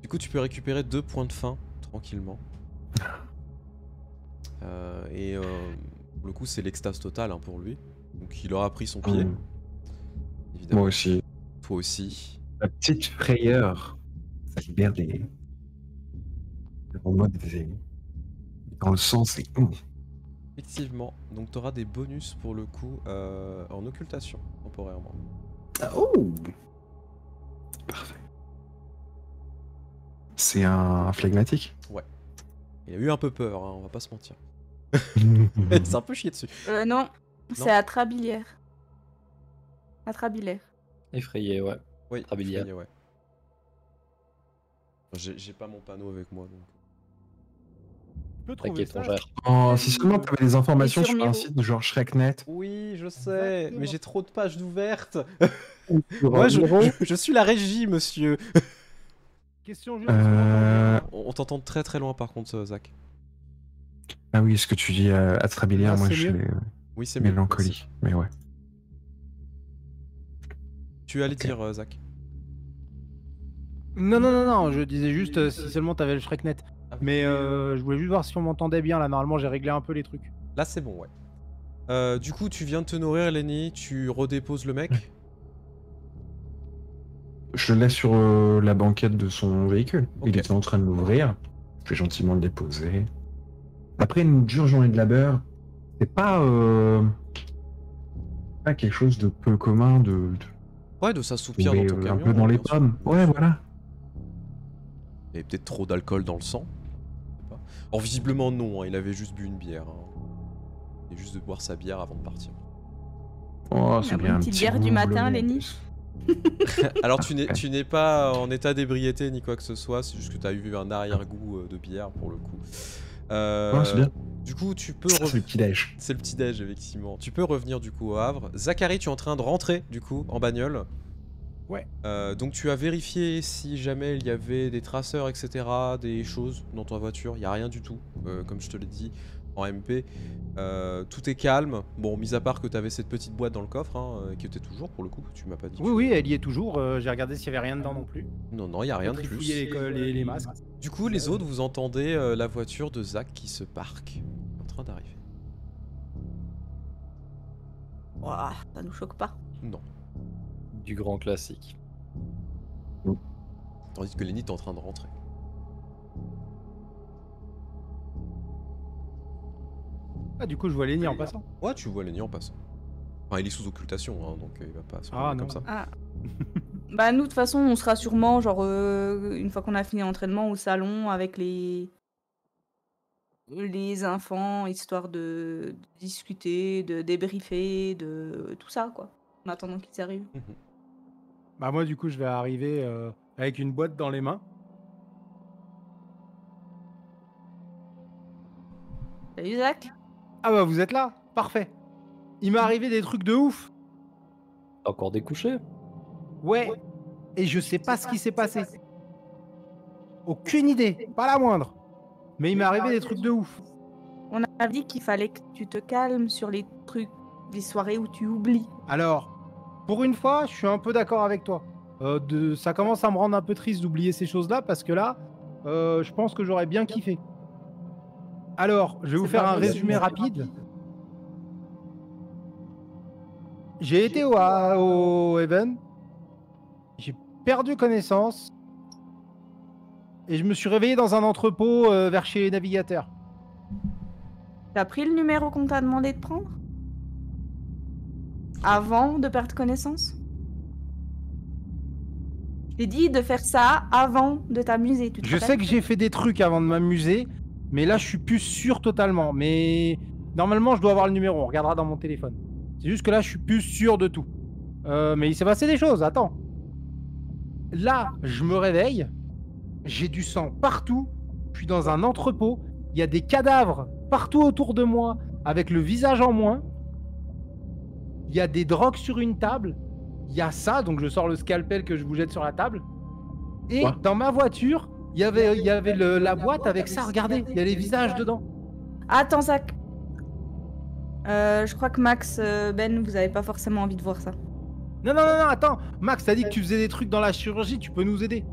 Du coup, tu peux récupérer 2 points de faim tranquillement. Pour le coup, c'est l'extase totale hein, pour lui. Donc, il aura pris son pied. Hmm. Évidemment. Moi aussi. Toi aussi. La petite frayeur. Ça libère des. En mode des. Dans le sang, c'est. Effectivement. Donc, tu auras des bonus pour le coup en occultation temporairement. Oh. Parfait. C'est un flegmatique. Il a eu un peu peur, hein, on va pas se mentir. C'est un peu chié dessus. Non, c'est atrabilière. Atrabilaire. Effrayé, ouais. Oui, Trabilière. effrayé, ouais. J'ai pas mon panneau avec moi donc. Tu peux trouver T'inquiète, ça. on gère. Oh, si seulement t'avais des informations Et sur sur un Miro. site genre Shreknet. Oui, je sais, Exactement. mais j'ai trop de pages ouvertes. Moi, je suis la régie, monsieur. Question juste. est-ce qu'on On t'entend très très loin par contre, Zach. Ah oui, ce que tu dis atrabilière, Là, moi c'est je mieux. l'ai Oui, c'est mieux. mélancolie. Merci. Mais ouais. Tu allais Ok. dire, Zach. Non, je disais juste si seulement t'avais le Shreknet. Ah, Mais je voulais juste voir si on m'entendait bien là. Normalement, j'ai réglé un peu les trucs. Là, c'est bon, ouais. Du coup, tu viens de te nourrir, Lenny, tu redéposes le mec. Je le laisse sur la banquette de son véhicule. Ok. Il était en train de l'ouvrir. Je vais gentiment le déposer. Après une dure journée de labeur, c'est pas quelque chose de peu commun de Ouais, de s'assoupir tomber dans ton un camion. peu dans les bien sûr. pommes. Ouais, voilà. Il y avait peut-être trop d'alcool dans le sang. Je sais pas. Or, visiblement, non, hein, il avait juste bu une bière. Hein. Il est juste de boire sa bière avant de partir. Oh, La c'est bonne bien un petite petit bière du goût, matin, bleu, en Lenny. plus. Alors, tu n'es pas en état d'ébriété ni quoi que ce soit, c'est juste que tu as eu un arrière-goût de bière pour le coup. C'est bien. Du coup, tu peux Ça, c'est le petit-déj. C'est le petit-déj, effectivement. Tu peux revenir du coup au Havre. Zachary, tu es en train de rentrer du coup en bagnole. Ouais. Donc tu as vérifié si jamais il y avait des traceurs, etc., des choses dans ta voiture. Il n'y a rien du tout, comme je te l'ai dit en MP. Tout est calme. Bon, mis à part que tu avais cette petite boîte dans le coffre, hein, qui était toujours pour le coup, tu m'as pas dit. Oui, elle y est toujours. J'ai regardé s'il y avait rien dedans non plus. Non, il n'y a rien de J'ai plus. fouillé les masques. Du coup, les autres, vous entendez la voiture de Zach qui se parque, en train d'arriver. Ouah, ça nous choque pas. Non. Du grand classique. Tandis que Lenny est en train de rentrer. Ah, du coup, je vois Lenny en passant. Ouais, tu vois Lenny en passant. Enfin, il est sous occultation, hein, donc il va pas se Ah, promener non. comme ça. Ah. Bah nous de toute façon on sera sûrement genre une fois qu'on a fini l'entraînement au salon avec les enfants histoire de discuter, de débriefer, de tout ça quoi. En attendant qu'ils arrivent. Bah moi, du coup, je vais arriver avec une boîte dans les mains. Salut Zach. Ah bah vous êtes là. Parfait. Il m'est arrivé des trucs de ouf. Encore découché? Ouais. Et je sais pas ce qui s'est passé. Aucune idée. Pas la moindre. Mais il m'est arrivé des trucs de ouf. On a dit qu'il fallait que tu te calmes sur les trucs, les soirées où tu oublies. Alors, pour une fois, je suis un peu d'accord avec toi. Ça commence à me rendre un peu triste d'oublier ces choses-là parce que là, je pense que j'aurais bien kiffé. Alors, je vais vous C'est faire pas un possible. résumé rapide. J'ai été au Even. J'ai perdu connaissance. Et je me suis réveillé dans un entrepôt vers chez les navigateurs. T'as pris le numéro qu'on t'a demandé de prendre? Avant de perdre connaissance? Je t'ai dit de faire ça avant de t'amuser, tu te Je rappelles? sais que j'ai fait des trucs avant de m'amuser, mais là je suis plus sûr totalement. Mais normalement je dois avoir le numéro, on regardera dans mon téléphone. C'est juste que là je suis plus sûr de tout. Mais il s'est passé des choses, attends. Là je me réveille, j'ai du sang partout, je suis dans un entrepôt, il y a des cadavres partout autour de moi avec le visage en moins. Il y a des drogues sur une table. Il y a ça, donc je sors le scalpel que je vous jette sur la table. Et Quoi dans ma voiture, il y avait la boîte avec ça, regardez, il y a les visages dedans. Attends, Zach. Je crois que Max, Ben, vous avez pas forcément envie de voir ça. Non, attends. Max, t'as dit que tu faisais des trucs dans la chirurgie, tu peux nous aider.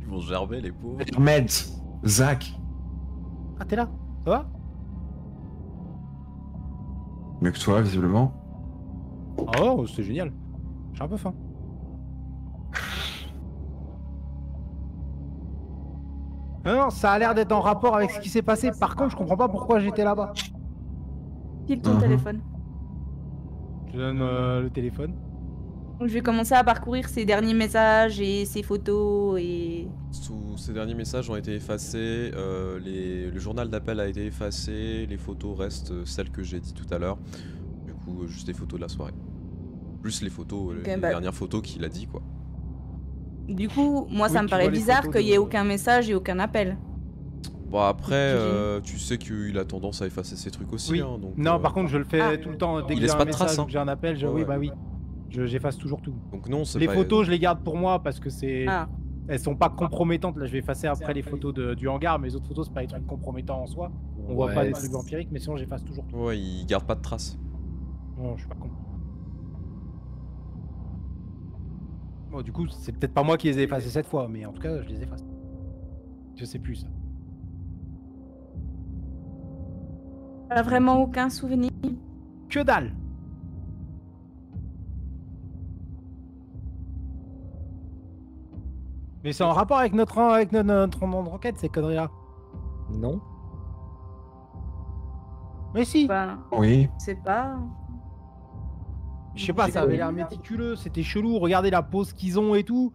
Ils vont gerber les pauvres. Meds, Zach, Ah, t'es là? Ça va? mieux que toi, visiblement. Oh, c'est génial. J'ai un peu faim. Non, ça a l'air d'être en rapport avec ce qui s'est passé. Par contre, je comprends pas pourquoi j'étais là-bas. File ton Mhm. téléphone. Je donne le téléphone. Donc, je vais commencer à parcourir ses derniers messages et ses photos et... Tous ces derniers messages ont été effacés, le journal d'appel a été effacé, les photos restent celles que j'ai dit tout à l'heure. Du coup, juste les photos de la soirée. Plus les photos, Ok, les bah- dernières photos qu'il a dit quoi. Du coup, moi, Oui, ça me tu paraît vois les bizarre photos qu'il y ait de- aucun message et aucun appel. Bon après, J'imagine. tu sais qu'il a tendance à effacer ses trucs aussi. Oui. Hein, donc, Non, par contre, je le fais Ah. tout le temps. Dès Il que laisse j'ai pas un de message traces, ou hein. que j'ai un appel, Ouais, oui, ouais. bah oui. J'efface toujours tout. donc non, c'est Les pas... photos, je les garde pour moi parce que c'est... Ah, Elles sont pas compromettantes. Là, je vais effacer après les photos du hangar, mais les autres photos, c'est pas des trucs compromettants en soi. On voit pas des trucs vampiriques, mais sinon, j'efface toujours tout. Ouais, il garde pas de traces. Non, je suis pas con. Bon, du coup, c'est peut-être pas moi qui les ai effacés cette fois, mais en tout cas, je les efface. Je sais plus ça. T'as vraiment aucun souvenir? Que dalle! Mais c'est en rapport avec notre enquête, ces conneries-là. Non. Mais si! Ben, Oui. c'est pas. Je sais pas, ça avait l'air méticuleux, c'était chelou, regardez la pose qu'ils ont et tout.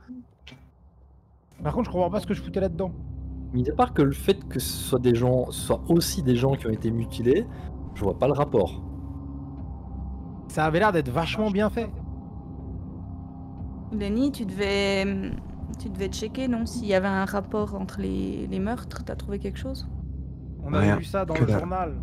Par contre, je comprends pas ce que je foutais là-dedans. Mis à part que le fait que ce soit des gens, ce soit aussi des gens qui ont été mutilés, je vois pas le rapport. Ça avait l'air d'être vachement bien fait. Lenny, tu devais checker, non? S'il y avait un rapport entre les meurtres, t'as trouvé quelque chose? On avait Rien, vu ça dans que le dalle. journal.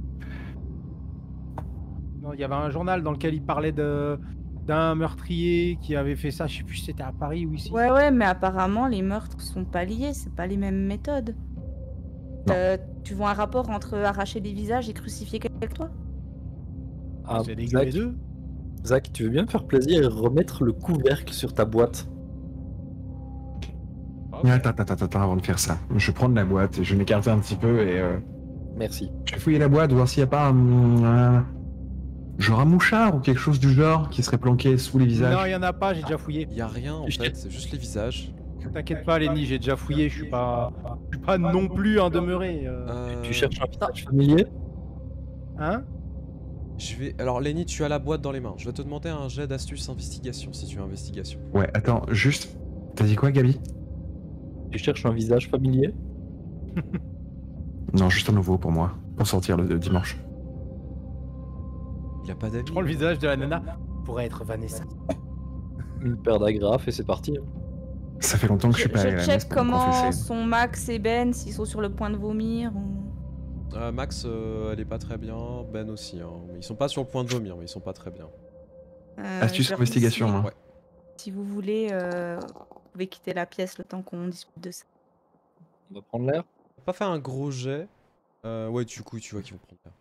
Non, il y avait un journal dans lequel il parlait d'un meurtrier qui avait fait ça, je sais plus si c'était à Paris ou ici. Ouais, mais apparemment, les meurtres sont pas liés, c'est pas les mêmes méthodes. Non. Tu vois un rapport entre arracher des visages et crucifier quelqu'un, toi? Ah, C'est dégueu les deux. Zach, tu veux bien me faire plaisir et remettre le couvercle sur ta boîte? Attends, avant de faire ça. Je vais prendre la boîte et je vais m'écarter un petit peu et Merci. je vais fouiller la boîte, voir s'il n'y a pas genre un mouchard ou quelque chose du genre qui serait planqué sous les visages. Non, il y en a pas, j'ai déjà fouillé. Il y a rien en fait, c'est juste les visages. T'inquiète pas, Lenny, j'ai déjà fouillé, je suis pas non plus un demeuré. Tu cherches un visage familier? Hein? Je vais. Alors Lenny, tu as la boîte dans les mains. Je vais te demander un jet d'astuce investigation si tu as investigation. Ouais, attends, juste. T'as dit quoi, Gabi? Tu cherches un visage familier? Non, juste un nouveau pour moi, pour sortir le dimanche. Il a pas d'avis. Je prends le visage de la nana. Pourrait être Vanessa. Une paire d'agrafes et c'est parti. Ça fait longtemps que je suis pas allé à la Je messe check pour me comment confesser. sont Max et Ben, s'ils sont sur le point de vomir ou... Max, elle est pas très bien. Ben aussi. Hein. Mais ils sont pas sur le point de vomir, mais ils sont pas très bien. Astuce je investigation, si- hein. Ouais. Si vous voulez, vous pouvez quitter la pièce le temps qu'on discute de ça. On va prendre l'air. T'as pas fait un gros jet. Ouais, du coup, tu vois qu'ils vont prendre l'air.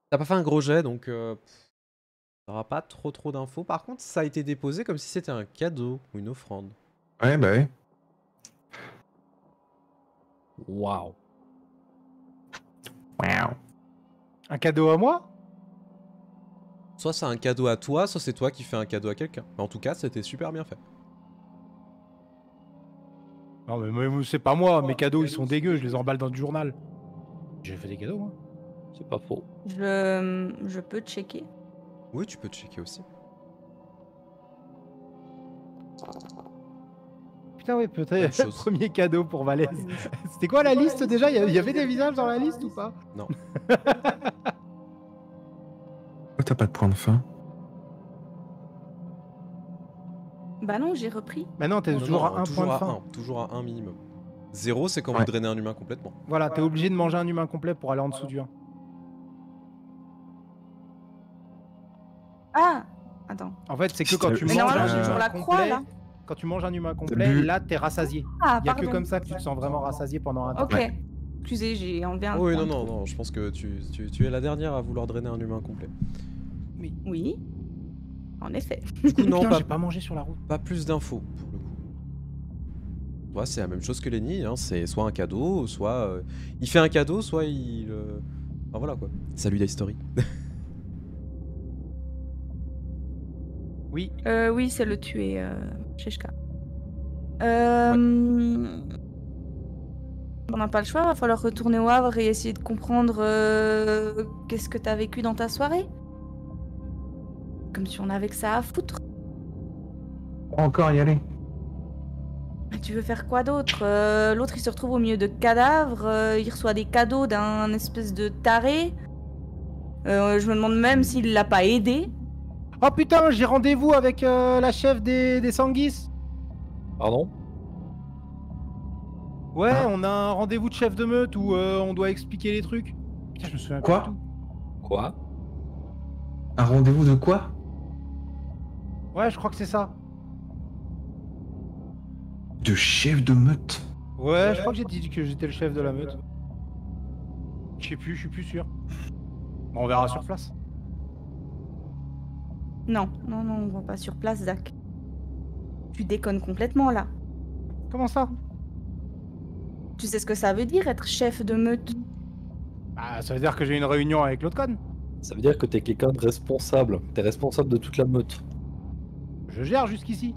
T'as pas fait un gros jet, donc t'auras pas trop d'infos. Par contre, ça a été déposé comme si c'était un cadeau ou une offrande. Ouais, bah ouais. Waouh. Wow. Un cadeau à moi? Soit c'est un cadeau à toi, soit c'est toi qui fais un cadeau à quelqu'un. Mais en tout cas, c'était super bien fait. Non, mais c'est pas moi, mes cadeaux ils sont dégueux, je les emballe dans du journal. J'ai fait des cadeaux, moi. C'est pas faux. Je peux checker. Oui, tu peux checker aussi. Putain, oui, Même peut-être. chose. Premier cadeau pour Valès. C'était quoi la liste déjà? Il y avait des visages dans la liste ou pas? Non. Oh, t'as pas de point de fin. Bah non, j'ai repris. Bah non, t'es Non, toujours non, à un point de fin. toujours à un minimum. 0, c'est quand Ouais. vous drainez un humain complètement. Voilà, t'es obligé de manger un humain complet pour aller en dessous du 1. Ah! Attends. En fait, c'est que quand tu Mais manges normalement, un j'ai toujours humain la croix, complet, là. quand tu manges un humain complet, Bu. là t'es rassasié. Ah, Il y a que pardon. comme ça que tu te sens vraiment rassasié pendant un temps. Ok. Ouais. Excusez, j'ai enlevé un Oui, point non, de trop. je pense que tu es la dernière à vouloir drainer un humain complet. Oui. En effet. Du coup, non, Putain, pas, j'ai pas mangé sur la route. pas plus d'infos pour le coup. Ouais, c'est la même chose que Lenny, hein. C'est soit un cadeau, soit il fait un cadeau, soit il. Enfin voilà quoi. Salut History. Oui. Oui, c'est le tuer, Sheshka. On n'a pas le choix, va falloir retourner au Havre et essayer de comprendre qu'est-ce que t'as vécu dans ta soirée. Comme si on avait que ça à foutre. Encore y aller. Mais tu veux faire quoi d'autre? L'autre, il se retrouve au milieu de cadavres, il reçoit des cadeaux d'un espèce de taré. Je me demande même s'il l'a pas aidé. Oh putain, j'ai rendez-vous avec la chef des Sanguis. Pardon? Ouais, Ah. on a un rendez-vous de chef de meute où on doit expliquer les trucs. Putain, je me souviens Quoi pas du tout. Quoi? Un rendez-vous de quoi? Ouais, je crois que c'est ça. De chef de meute. Ouais, je crois que j'ai dit que j'étais le chef de la meute. Je sais plus, je suis plus sûr. Bon, on verra sur place. Non, on va pas sur place, Zach. Tu déconnes complètement là. Comment ça? Tu sais ce que ça veut dire être chef de meute? Bah, ça veut dire que j'ai une réunion avec l'autre con. Ça veut dire que t'es quelqu'un de responsable. T'es responsable de toute la meute. Je gère jusqu'ici.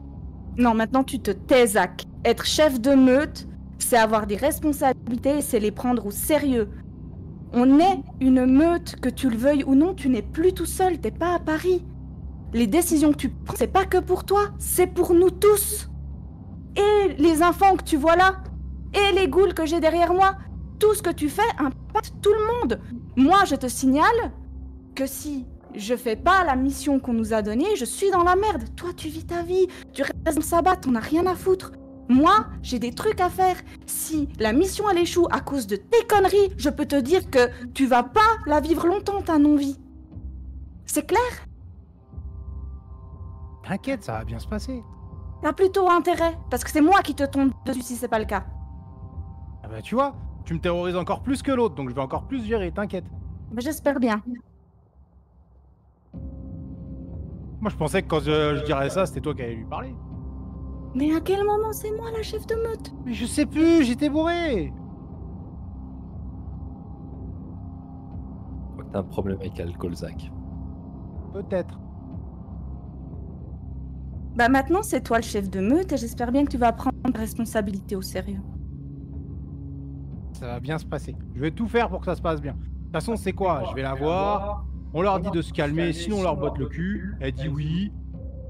Non, maintenant tu te tais, Zach. Être chef de meute, c'est avoir des responsabilités et c'est les prendre au sérieux. On est une meute, que tu le veuilles ou non, tu n'es plus tout seul, t'es pas à Paris. Les décisions que tu prends, c'est pas que pour toi, c'est pour nous tous. Et les enfants que tu vois là, et les ghouls que j'ai derrière moi, tout ce que tu fais impacte tout le monde. Moi, je te signale que si je fais pas la mission qu'on nous a donnée, je suis dans la merde. Toi, tu vis ta vie, tu restes en sabbat, t'en as rien à foutre. Moi, j'ai des trucs à faire. Si la mission elle échoue à cause de tes conneries, je peux te dire que tu vas pas la vivre longtemps, ta non-vie. C'est clair? T'inquiète, ça va bien se passer. T'as plutôt intérêt, parce que c'est moi qui te tombe dessus si c'est pas le cas. Ah bah tu vois, tu me terrorises encore plus que l'autre, donc je vais encore plus gérer, t'inquiète. Mais j'espère bien. Moi je pensais que quand je dirais ça, c'était toi qui allais lui parler. Mais à quel moment c'est moi la chef de meute? Mais je sais plus, j'étais bourré. Je crois que t'as un problème avec l'alcool, Zach. Peut-être. Bah maintenant c'est toi le chef de meute et j'espère bien que tu vas prendre ta responsabilité au sérieux. Ça va bien se passer. Je vais tout faire pour que ça se passe bien. De toute façon, c'est quoi? Je vais la voir, on leur dit de se calmer, sinon on leur botte le cul, elle dit oui,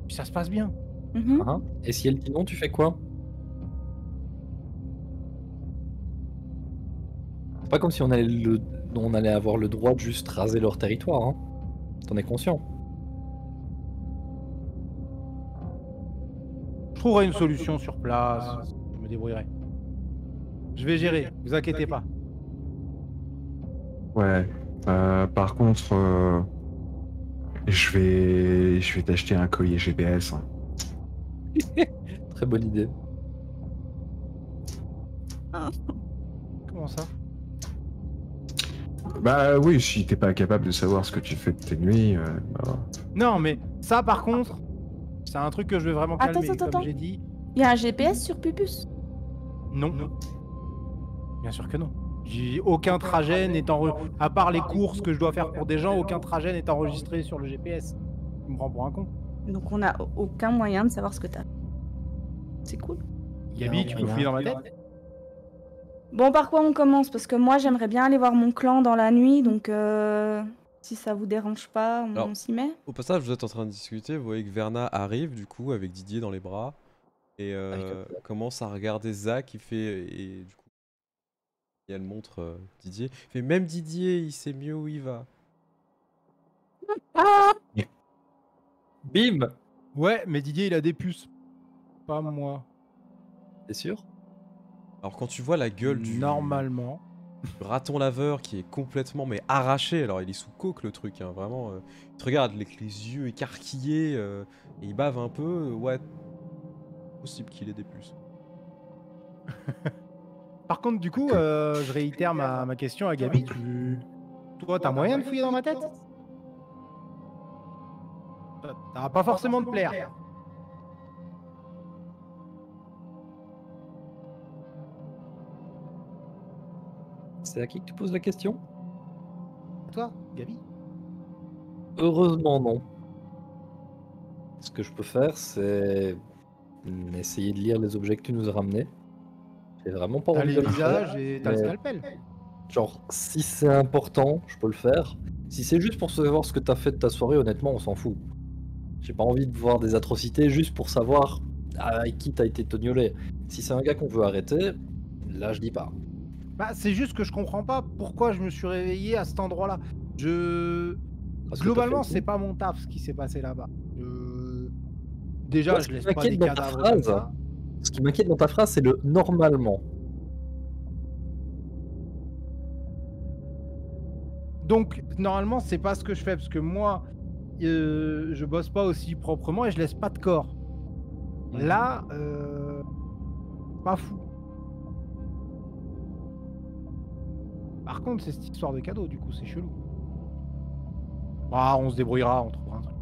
puis ça se passe bien. Mhm. Hein? Et si elle dit non, tu fais quoi? C'est pas comme si on allait avoir le droit de juste raser leur territoire, hein. T'en es conscient? Je trouverai une solution sur place, je me débrouillerai. Je vais gérer, vous inquiétez pas. Ouais. Par contre, je vais t'acheter un collier GPS. Hein. Très bonne idée. Comment ça? Bah oui, si t'es pas capable de savoir ce que tu fais de tes nuits, bah, Non, mais ça par contre, c'est un truc que je vais vraiment Attends, calmer, attends, comme attends. j'ai dit. Il y a un GPS sur Pupus? Non. Bien sûr que non. J'ai aucun trajet n'est à part les courses que je dois faire pour des gens, aucun trajet n'est enregistré sur le GPS. Tu me prends pour un con. Donc on n'a aucun moyen de savoir ce que t'as. C'est cool. Gabi, tu peux fouiller dans ma tête? Bon, par quoi on commence? Parce que moi j'aimerais bien aller voir mon clan dans la nuit, donc si ça vous dérange pas, on Alors, s'y met. Au passage, vous êtes en train de discuter, vous voyez que Verna arrive du coup avec Didier dans les bras et commence à regarder Zach, il fait et du coup et elle montre Didier. Il fait même Didier, il sait mieux où il va. Bim! Ouais, mais Didier, il a des puces. Pas moi. T'es sûr? Alors quand tu vois la gueule du Normalement. raton laveur qui est complètement mais arraché, alors il est sous coke le truc, hein, vraiment. Il te regarde avec les yeux écarquillés et il bave un peu. Ouais, possible qu'il ait des puces. Par contre, du coup, je réitère ma question à Gabi. Toi, t'as moyen de fouiller dans ma tête? Ça va pas forcément te plaire. C'est à qui que tu poses la question? Toi, Gabi? Heureusement non. Ce que je peux faire, c'est essayer de lire les objets que tu nous as ramenés. J'ai vraiment pas T'as envie les de le faire, visages et t'as le mais scalpel. genre, si c'est important, je peux le faire. Si c'est juste pour savoir ce que t'as fait de ta soirée, honnêtement, on s'en fout. J'ai pas envie de voir des atrocités juste pour savoir avec qui t'as été tognolé. Si c'est un gars qu'on veut arrêter, là je dis pas. Bah, c'est juste que je comprends pas pourquoi je me suis réveillé à cet endroit-là. Parce que Globalement, t'as fait le c'est coup. pas mon taf ce qui s'est passé là-bas. Déjà, Moi, je ce qui laisse pas m'inquiète des dans ta cadavres phrase, comme ça. Ce qui m'inquiète dans ta phrase, c'est le normalement. Donc, normalement, c'est pas ce que je fais, parce que moi, je bosse pas aussi proprement et je laisse pas de corps. Là, pas fou. Par contre, c'est cette histoire de cadeau, du coup, c'est chelou. Ah, on se débrouillera, on trouvera un truc.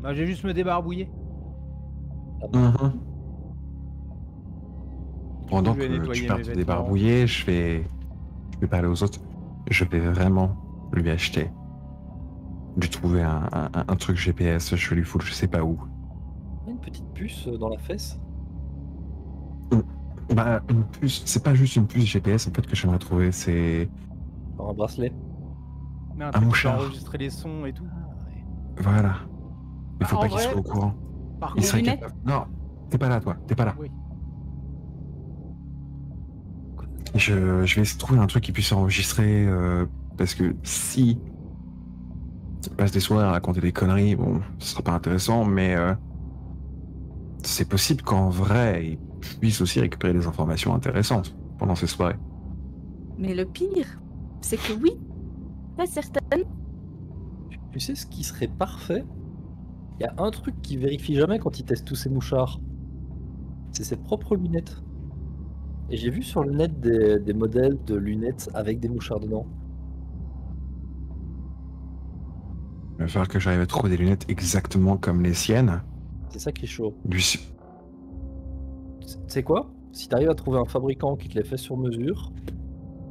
Bah, je vais juste me débarbouiller. Mhm. Pendant je vais que nettoyer tu pars mes te vêtements. débarbouiller, je vais parler aux autres. Je vais vraiment lui acheter. Lui trouver un truc GPS, je vais lui foutre je sais pas où. Une petite puce dans la fesse. Bah, une puce, c'est pas juste une puce GPS en fait que j'aimerais trouver, c'est. Genre un bracelet. Mais un Un truc qui peut mouchard. enregistrer les sons et tout. Voilà. Il faut Ah, pas en qu'il vrai, soit au courant. Par Il contre, serait lunettes capable. Non, t'es pas là, toi, t'es pas là. oui. Je vais essayer de trouver un truc qui puisse enregistrer, parce que si tu passes des soirées à raconter des conneries, bon, ce sera pas intéressant, mais c'est possible qu'en vrai, il puisse aussi récupérer des informations intéressantes pendant ces soirées. Mais le pire, c'est que oui, pas certaine. Tu sais ce qui serait parfait? Il y a un truc qu'il vérifie jamais quand il teste tous ses mouchards. C'est ses propres lunettes. Et j'ai vu sur le net des modèles de lunettes avec des mouchards dedans. Il va falloir que j'arrive à trouver des lunettes exactement comme les siennes. C'est ça qui est chaud. Lui, Tu sais quoi? Si t'arrives à trouver un fabricant qui te les fait sur mesure,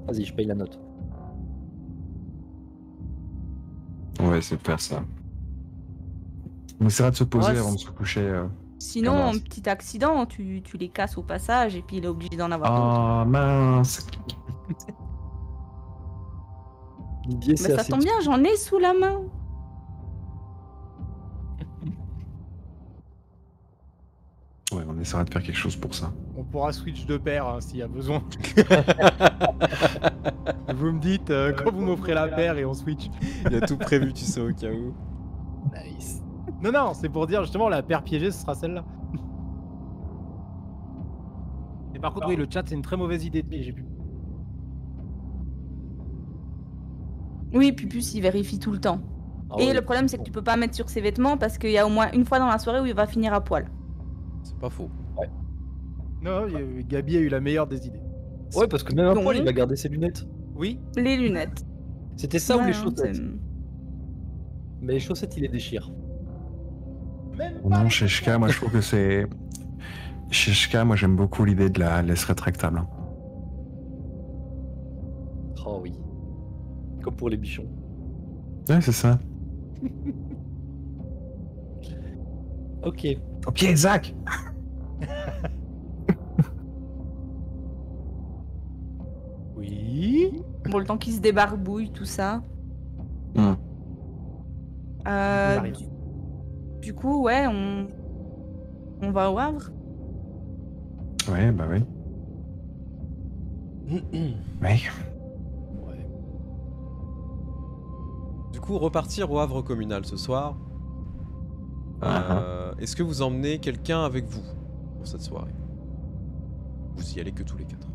vas-y, je paye la note. on va essayer de faire ça. On essaiera de se poser Ouais, avant de se coucher. Sinon, Comment un petit accident, tu les casses au passage et puis il est obligé d'en avoir d'autres. Oh mince. Didier, Mais c'est ça assez tombe bien, j'en ai sous la main. Ouais, on essaiera de faire quelque chose pour ça. On pourra switch de paire hein, s'il y a besoin. Vous me dites quand vous m'offrez la paire et on switch. Il y a tout prévu, tu sais, au cas où. nice. Non, non, c'est pour dire justement la paire piégée, ce sera celle-là. Et par contre, oui, le chat, c'est une très mauvaise idée de piéger. Oui, Pupus, il vérifie tout le temps. Ah Et ouais, le problème, c'est que tu peux pas mettre sur ses vêtements parce qu'il y a au moins une fois dans la soirée où il va finir à poil. C'est pas faux. Non, Gabi a eu la meilleure des idées. Ouais, parce que même un Donc- poil, il va garder ses lunettes. Oui. Les lunettes. C'était ça ou Ouais, les hein, chaussettes? c'est- Mais les chaussettes, il les déchire. Non, chez Shka, moi je trouve que c'est. Chez Shka, moi j'aime beaucoup l'idée de la laisse rétractable. Oh oui. Comme pour les bichons. Ouais, c'est ça. Ok. Ok, Zach. Oui. Bon, le temps qu'il se débarbouille, tout ça. Hmm. Euh, arrive. du coup, ouais, on va au Havre. Ouais, bah oui. Ouais. Du coup, repartir au Havre communal ce soir. Est-ce que vous emmenez quelqu'un avec vous pour cette soirée? Vous y allez que tous les quatre.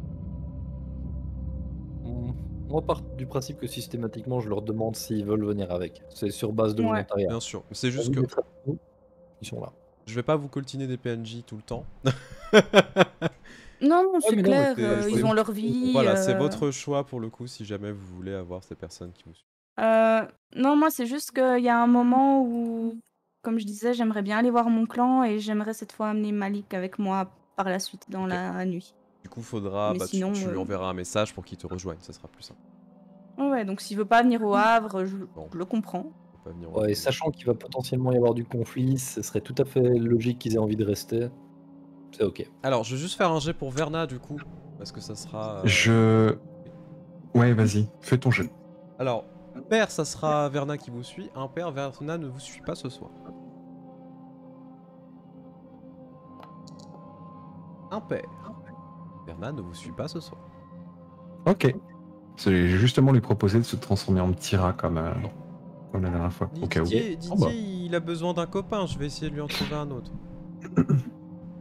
Moi, part du principe que systématiquement, je leur demande s'ils veulent venir avec. C'est sur base de Ouais. volontariat. Bien sûr. C'est juste Envie que d'être avec nous, ils sont là. je vais pas vous coltiner des PNJ tout le temps. Non, c'est mais non, clair, mais c'est- ils ont leur vie. Voilà, c'est votre choix pour le coup si jamais vous voulez avoir ces personnes qui vous suivent. Non, moi, c'est juste qu'il y a un moment où, comme je disais, j'aimerais bien aller voir mon clan et j'aimerais cette fois amener Malik avec moi par la suite dans la nuit. Du coup, faudra, Mais bah, sinon, tu lui enverras un message pour qu'il te rejoigne, ça sera plus simple. Ouais, donc s'il veut pas venir au Havre, je Bon. le comprends. Faut pas venir au Ouais, et Havre. sachant qu'il va potentiellement y avoir du conflit, ce serait tout à fait logique qu'ils aient envie de rester. C'est ok. Alors, je vais juste faire un jet pour Verna du coup, parce que ça sera. Ouais, vas-y, fais ton jeu. Alors, père, ça sera Verna qui vous suit. Impair, Verna ne vous suit pas ce soir. Impair, Verna ne vous suit pas ce soir. Ok. J'ai justement lui proposé de se transformer en petit rat comme la dernière fois, au cas où. Didier, Oh bah. il a besoin d'un copain. Je vais essayer de lui en trouver un autre.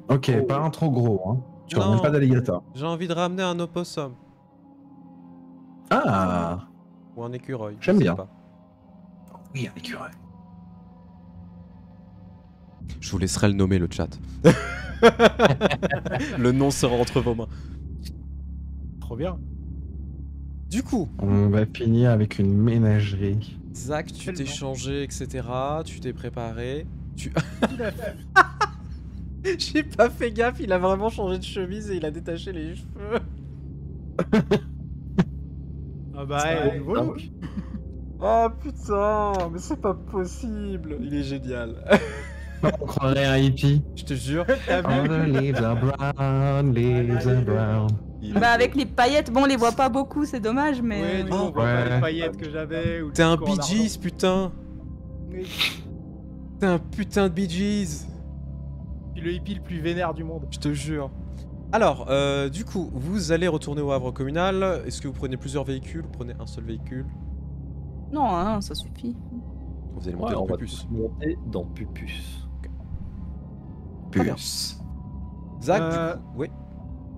Ok, Oh. pas un trop gros, hein. Tu Non. ramènes pas d'alligator. J'ai envie de ramener un opossum Ah ou un écureuil. je J'aime sais bien. pas. oui, un écureuil. Je vous laisserai le nommer, le chat. Le nom sera entre vos mains. Trop bien. Du coup, On va finir avec une ménagerie. Zach, tu t'es Tellement. changé, etc. Tu t'es préparé. Tu... Il a fait. J'ai pas fait gaffe, il a vraiment changé de chemise et il a détaché les cheveux. Ah bah, nouveau look. Oh putain, mais c'est pas possible. Il est génial. On croirait un hippie. Je te jure. T'as All vu? the leaves are brown, leaves are brown. il est- Bah avec les paillettes, bon on les voit pas beaucoup, c'est dommage, mais... Ouais, du coup, on voit Ouais. pas les paillettes que j'avais. ou le T'es un tricot en Bee Gees, putain. argent. Oui. T'es un putain de Bee Gees. Puis le hippie le plus vénère du monde. Je te jure. Alors, du coup, vous allez retourner au Havre communal. Est-ce que vous prenez plusieurs véhicules? Vous prenez un seul véhicule? Non, hein, ça suffit. Vous allez Ouais, monter dans on va Pupus. tous monter dans Pupus. Très bien. Puce. Zach, Euh, du coup, oui.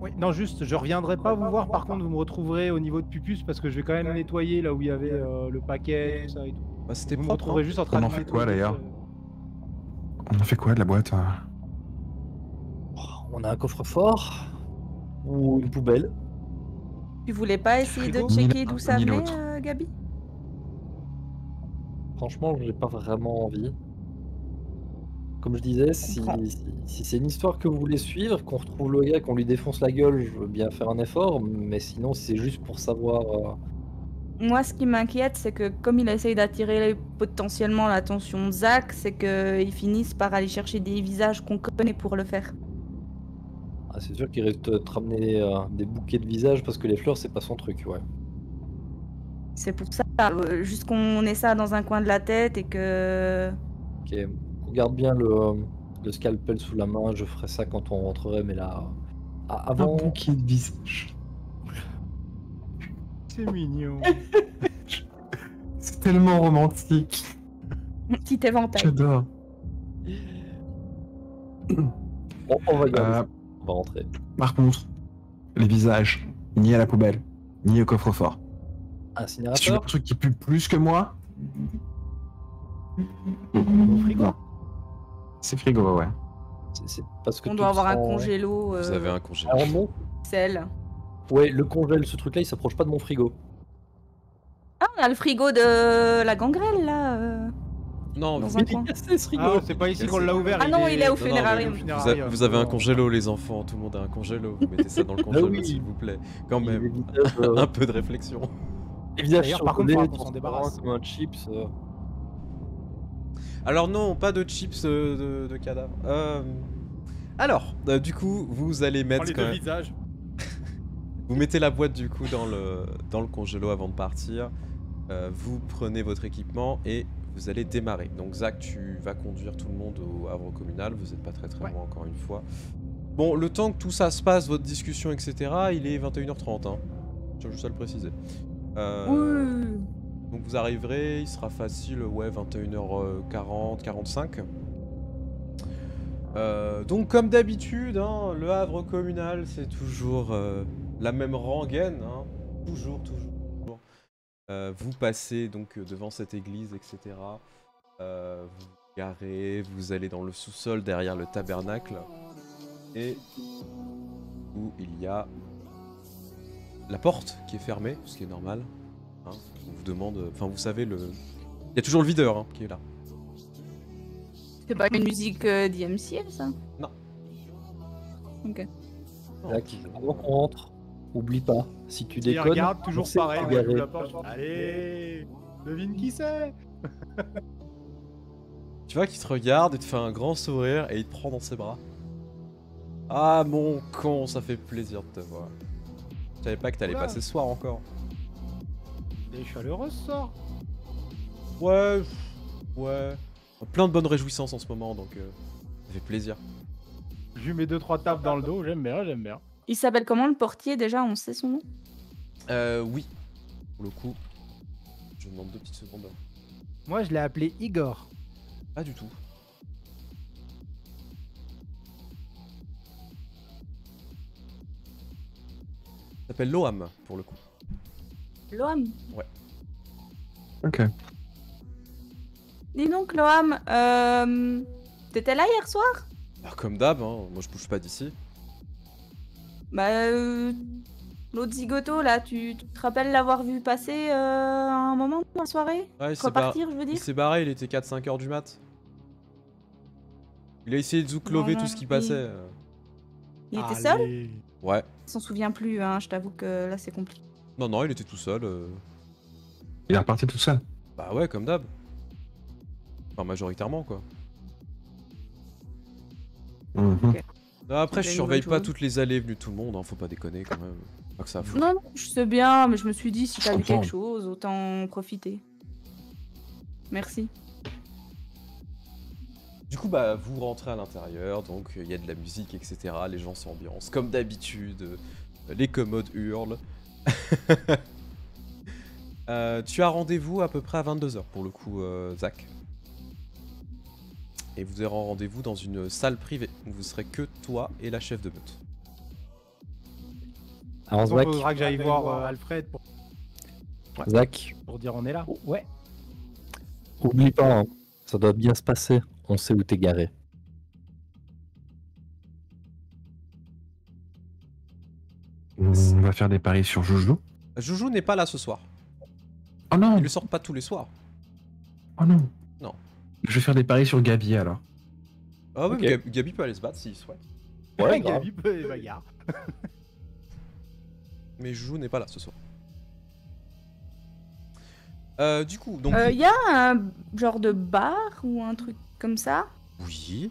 Oui, non, juste, je reviendrai pas vous voir. Par contre, vous me retrouverez au niveau de Pupus parce que je vais quand même nettoyer là où il y avait le paquet, tout ça et tout. Bah, c'était Vous me propre. retrouverez Hein. juste en train On de en fait nettoyer, quoi, d'ailleurs On a fait quoi de la boîte On a un coffre-fort ou une poubelle. Tu voulais pas essayer de Frigo checker Ni d'où l'un, ça ni venait, l'autre. Gabi? Franchement, j'ai pas vraiment envie. Comme je disais, si, comprends. si c'est une histoire que vous voulez suivre, qu'on retrouve le gars, qu'on lui défonce la gueule, je veux bien faire un effort, mais sinon, si c'est juste pour savoir. Moi, ce qui m'inquiète, c'est que comme il essaye d'attirer potentiellement l'attention de Zach, c'est qu'ils finissent par aller chercher des visages qu'on connaît pour le faire. Ah, c'est sûr qu'il risque de te ramener des bouquets de visages parce que les fleurs, c'est pas son truc, ouais. C'est pour ça, juste qu'on ait ça dans un coin de la tête et que... Ok, on garde bien le scalpel sous la main, je ferai ça quand on rentrerait, mais là. Un Avant. bouquet de visage. C'est mignon. C'est tellement romantique. Petit éventail. J'adore. On va garder Euh, ça. On va rentrer. Par contre, les visages, ni à la poubelle, ni au coffre-fort. Si tu veux un Incinérateur. truc qui pue plus que moi, Au frigo. non. C'est frigo, ouais. C'est parce que On tu doit te avoir un sens- congélo, Vous avez un congé. Alors non. sel. Ouais, le congèle, ce truc-là, il s'approche pas de mon frigo. Ah, on a le frigo de la gangrel, là. Non, Dans vous, un coin. cassé ce frigo. Ah, c'est pas ici qu'on l'a ouvert. Ah non, il est au non, funérarium. mais vous avez un congélo, les enfants. Tout le monde a un congélo. Vous mettez ça dans le congélo, oui. s'il vous plaît. Quand Il y a des même. visages, Un peu de réflexion. des visages D'ailleurs, par contre, survolés, faudra qu'on s'en transparents débarrasse. comme un chips. Alors non, pas de chips de cadavres. Alors, du coup, vous allez mettre les quand deux même... visages. Vous mettez la boîte du coup dans le congélo avant de partir. Vous prenez votre équipement et vous allez démarrer. Donc Zach, tu vas conduire tout le monde au Havre communal. Vous n'êtes pas très Ouais. loin encore une fois. Bon, le temps que tout ça se passe, votre discussion, etc., il est 21h30. Hein. Je tiens juste à le préciser. Oui. Donc vous arriverez, il sera facile, ouais, 21h40, 45. Donc comme d'habitude, hein, le Havre communal, c'est toujours la même rengaine, hein. Toujours. Vous passez donc devant cette église, etc. Vous garez, vous allez dans le sous-sol derrière le tabernacle. Et où il y a la porte qui est fermée, ce qui est normal. Hein. On vous demande, enfin vous savez, il y a toujours le videur hein, qui est là. C'est pas une musique d'IMCL, ça? Non. Ok. Zach, avant qu'on rentre, oublie pas, si tu Il déconnes. regarde toujours on sait pareil. que moi, tu es je garé. la porte. Allez, devine qui c'est. Tu vois qu'il te regarde, il te fait un grand sourire et il te prend dans ses bras. Ah mon con, ça fait plaisir de te voir. Je savais pas que t'allais Oula. passer ce soir encore. Les chaleureux sort. Ouais. Plein de bonnes réjouissances en ce moment, donc ça fait plaisir. Je lui mets 2-3 tapes dans le dos, j'aime bien. Il s'appelle comment le portier déjà? On sait son nom? Oui. Pour le coup, je demande 2 petites secondes. Moi, je l'ai appelé Igor. Pas du tout. Il s'appelle Loam, pour le coup. Loam. Ok. Dis donc, Loam, t'étais là hier soir? Bah, comme d'hab, hein, moi je bouge pas d'ici. Bah, l'autre zigoto, là, tu te rappelles l'avoir vu passer à un moment dans la soirée? Ouais, il s'est barré, Repartir, je veux dire? il est 4-5 heures du mat. Il a essayé de zouklover Non, tout ce qui il- passait. Il était seul? Allez. Ouais. Il s'en souvient plus, hein, je t'avoue que là c'est compliqué. Non, il était tout seul. Il est reparti tout seul. Bah ouais, comme d'hab. Enfin, majoritairement, quoi. Mhm. Ok. Après, je C'est une surveille bonne pas chose. toutes les allées et venues de tout le monde, hein, faut pas déconner quand même. Pas que ça fout. Non, je sais bien, mais je me suis dit, si Je t'as vu comprends. quelque chose, autant en profiter. Merci. Du coup, bah, vous rentrez à l'intérieur, donc il y a de la musique, etc. Les gens s'ambiancent. Comme d'habitude, les commodes hurlent. Tu as rendez-vous à peu près à 22h pour le coup, Zach. Et vous aurez rendez-vous dans une salle privée où vous serez que toi et la chef de meute. Alors, Donc, Zach, faudra que j'aille voir Alfred Zach, pour dire on est là. Ouais. oublie pas, hein, ça doit bien se passer. On sait où t'es garé. On va faire des paris sur Joujou. Joujou n'est pas là ce soir. Oh non, Ils le sortent pas tous les soirs. oh non. Non. Je vais faire des paris sur Gabi alors. Ah oui, Ok. mais Gabi peut aller se battre s'il souhaite. Ouais, grave. Gabi peut bagarre. Mais Joujou n'est pas là ce soir. Du coup, donc... Il y a un genre de bar ou un truc comme ça, Oui,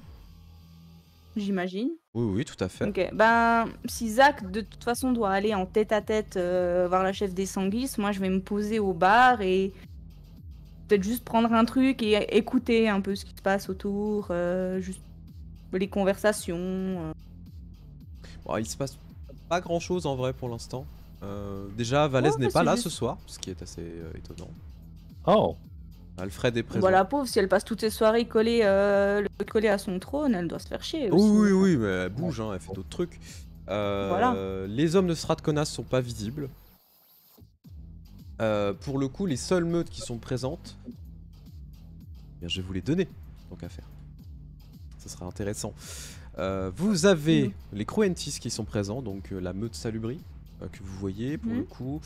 j'imagine. oui, tout à fait. Ok, ben si Zach de toute façon doit aller en tête-à-tête voir la chef des Sanguis, moi je vais me poser au bar et peut-être juste prendre un truc et écouter un peu ce qui se passe autour, juste les conversations. Bon, il se passe pas grand-chose en vrai pour l'instant. Déjà, Valès Ouais, n'est pas c'est là juste- ce soir, ce qui est assez étonnant. Oh, Alfred est présent. Bon, la pauvre, si elle passe toutes ses soirées collée à son trône, elle doit se faire chier aussi. Oui, mais elle bouge, hein, elle fait d'autres trucs. Voilà. Les hommes de Stratconas sont pas visibles. Pour le coup, les seules meutes qui sont présentes, eh bien, je vais vous les donner, tant qu'à faire. Ça sera intéressant. Vous avez les Cruentis qui sont présents, donc la meute Salubri que vous voyez pour le coup.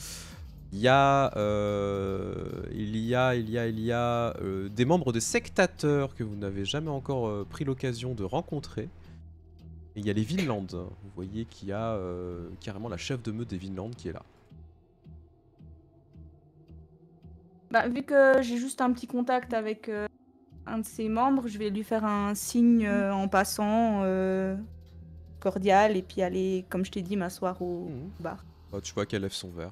Il y a des membres de sectateurs que vous n'avez jamais encore pris l'occasion de rencontrer. Et il y a les Vinland. Vous voyez qu'il y a carrément la chef de meute des Vinland qui est là. Bah, vu que j'ai juste un petit contact avec un de ses membres, je vais lui faire un signe en passant cordial et puis aller, comme je t'ai dit, m'asseoir au bar. Bah, tu vois qu'elle lève son verre.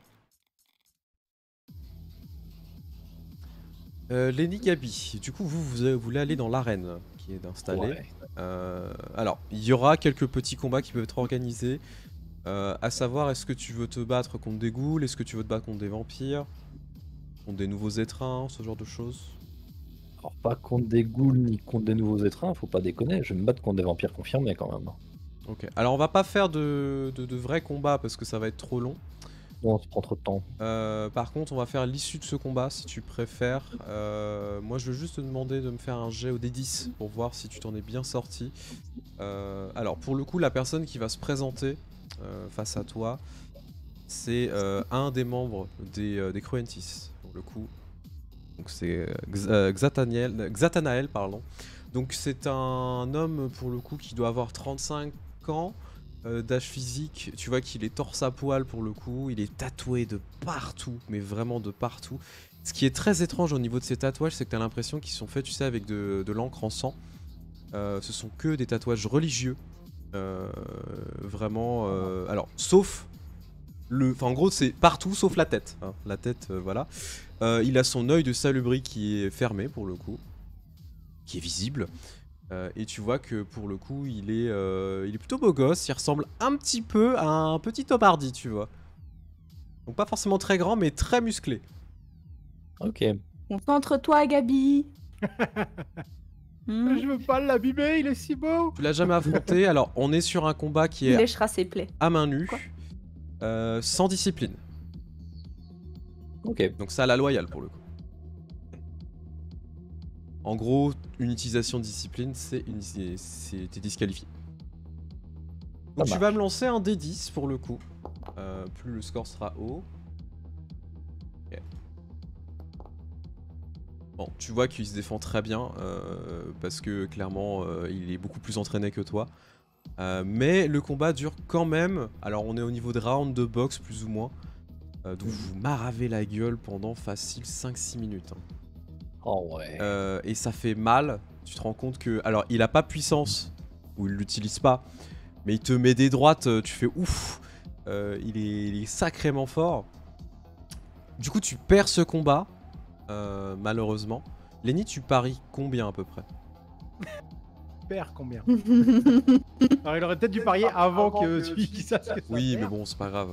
Lenny Gabi, du coup vous voulez aller dans l'arène qui est installée. ouais. Alors, il y aura quelques petits combats qui peuvent être organisés. À savoir, est-ce que tu veux te battre contre des ghouls? Est-ce que tu veux te battre contre des vampires? Contre des nouveaux étreints, ce genre de choses? Alors, pas contre des ghouls ni contre des nouveaux étreints, faut pas déconner. Je vais me battre contre des vampires confirmés quand même. Ok, alors on va pas faire de vrais combats parce que ça va être trop long. Non, ça prend trop de temps. Par contre, on va faire l'issue de ce combat si tu préfères. Moi, je veux juste te demander de me faire un jet au D10 pour voir si tu t'en es bien sorti. Alors, pour le coup, la personne qui va se présenter face à toi, c'est un des membres des Cruentis, pour le coup. Donc, c'est Xatanael, pardon. Donc, c'est un homme, pour le coup, qui doit avoir 35 ans. D'âge physique, tu vois qu'il est torse à poil pour le coup, il est tatoué de partout, mais vraiment de partout. Ce qui est très étrange au niveau de ces tatouages, c'est que tu as l'impression qu'ils sont faits, tu sais, avec de l'encre en sang. Ce sont que des tatouages religieux. Vraiment, alors, sauf enfin, en gros, c'est partout sauf la tête. Hein. La tête, voilà. Il a son œil de salubri qui est fermé pour le coup, qui est visible. Et tu vois que pour le coup, il est plutôt beau gosse. Il ressemble un petit peu à un petit Tom Hardy, tu vois. Donc pas forcément très grand, mais très musclé. Ok. Concentre-toi, Gabi. Je veux pas l'abîmer, il est si beau. Tu l'as jamais affronté. Alors, on est sur un combat qui Il est léchera ses plaies. à main nue, Quoi sans discipline. Ok. Donc ça à la loyale pour le coup. En gros, une utilisation de discipline, t'es disqualifié. Donc tu marche. vas me lancer un D10 pour le coup. Plus le score sera haut. Ok. Bon, tu vois qu'il se défend très bien, parce que clairement, il est beaucoup plus entraîné que toi. Mais le combat dure quand même. Alors, on est au niveau de round de boxe, plus ou moins. Donc, vous maravez la gueule pendant facile 5-6 minutes. Hein. Oh ouais. Et ça fait mal. Tu te rends compte que. Alors, il a pas puissance, ou il l'utilise pas. Mais il te met des droites, tu fais ouf. Il est sacrément fort. Du coup, tu perds ce combat. Malheureusement. Lenny, tu paries combien à peu près? Perds combien? Alors, il aurait peut-être dû parier avant que celui qui sache que ça Oui, mais perd. bon, c'est pas grave.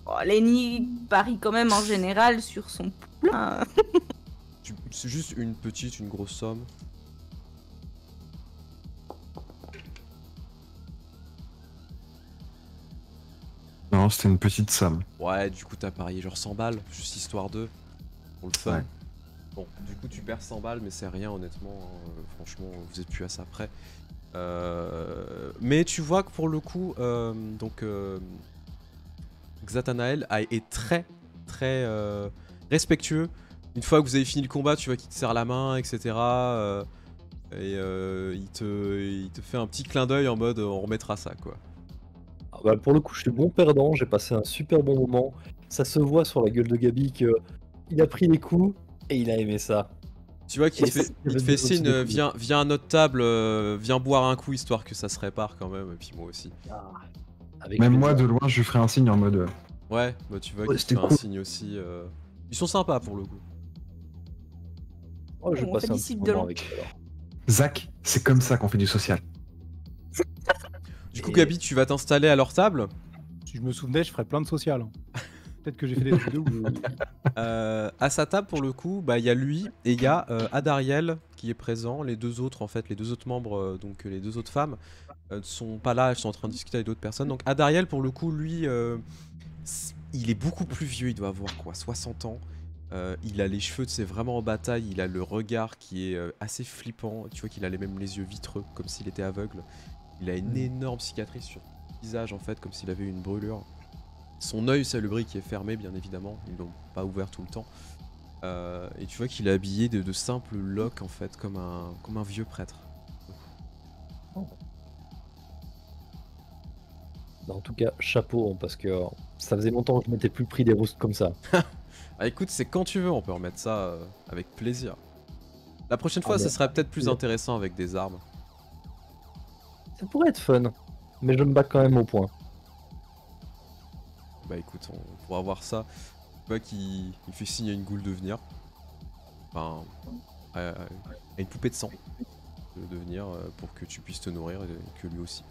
Oh, Lenny parie quand même en général sur son plein. C'est juste une grosse somme. Non, c'était une petite somme. Ouais, du coup, t'as parié genre 100 balles, juste histoire de. Pour le fun. Ouais. Bon, du coup, tu perds 100 balles, mais c'est rien, honnêtement. Hein. Franchement, vous êtes plus à ça près. Mais tu vois que pour le coup, Xatanael est très, très respectueux. Une fois que vous avez fini le combat, tu vois qu'il te serre la main, etc. Il te fait un petit clin d'œil en mode on remettra ça, quoi. Ah bah, pour le coup, je suis bon perdant, j'ai passé un super bon moment. Ça se voit sur la gueule de Gabi que il a pris les coups et il a aimé ça. Tu vois qu'il Et te c'est il te devenu fait aussi signe, des coups. viens à notre table, viens boire un coup histoire que ça se répare quand même, et puis moi aussi. Avec Même plaisir. moi, de loin, je lui ferai un signe en mode. Ouais, bah tu vois Ouais, qu'il te c'était fait un cool. signe aussi. Ils sont sympas pour le coup. Oh, je vais On passer un félicite petit de moment loin. avec eux, alors. Zach, c'est comme ça qu'on fait du social. Du coup, Et- Gabi, tu vas t'installer à leur table. Si je me souvenais, je ferais plein de social. Hein. Peut-être que j'ai fait des trucs de ouf. À sa table, pour le coup, bah il y a lui et il y a Adariel qui est présent. Les deux autres, en fait, les deux autres membres, donc les deux autres femmes, ne sont pas là. Elles sont en train de discuter avec d'autres personnes. Donc Adariel, pour le coup, lui, il est beaucoup plus vieux. Il doit avoir quoi, 60 ans. Il a les cheveux, c'est vraiment en bataille. Il a le regard qui est assez flippant. Tu vois qu'il a même les yeux vitreux, comme s'il était aveugle. Il a une énorme cicatrice sur le visage, en fait, comme s'il avait eu une brûlure. Son œil, c'est le bris qui est fermé, bien évidemment. Ils l'ont pas ouvert tout le temps. Et tu vois qu'il est habillé de simples locks, en fait, comme un vieux prêtre. En tout cas, chapeau, parce que ça faisait longtemps que je m'étais plus pris des roustes comme ça. Ah, écoute, c'est quand tu veux, on peut remettre ça avec plaisir. La prochaine fois, Ah, ce mais- serait peut-être plus intéressant avec des armes. Ça pourrait être fun, mais je me bats quand même au point. Bah écoute, on pourra voir ça. Tu vois qu'il fait signe à une goule de venir. Enfin, à une poupée de sang de venir pour que tu puisses te nourrir et que lui aussi.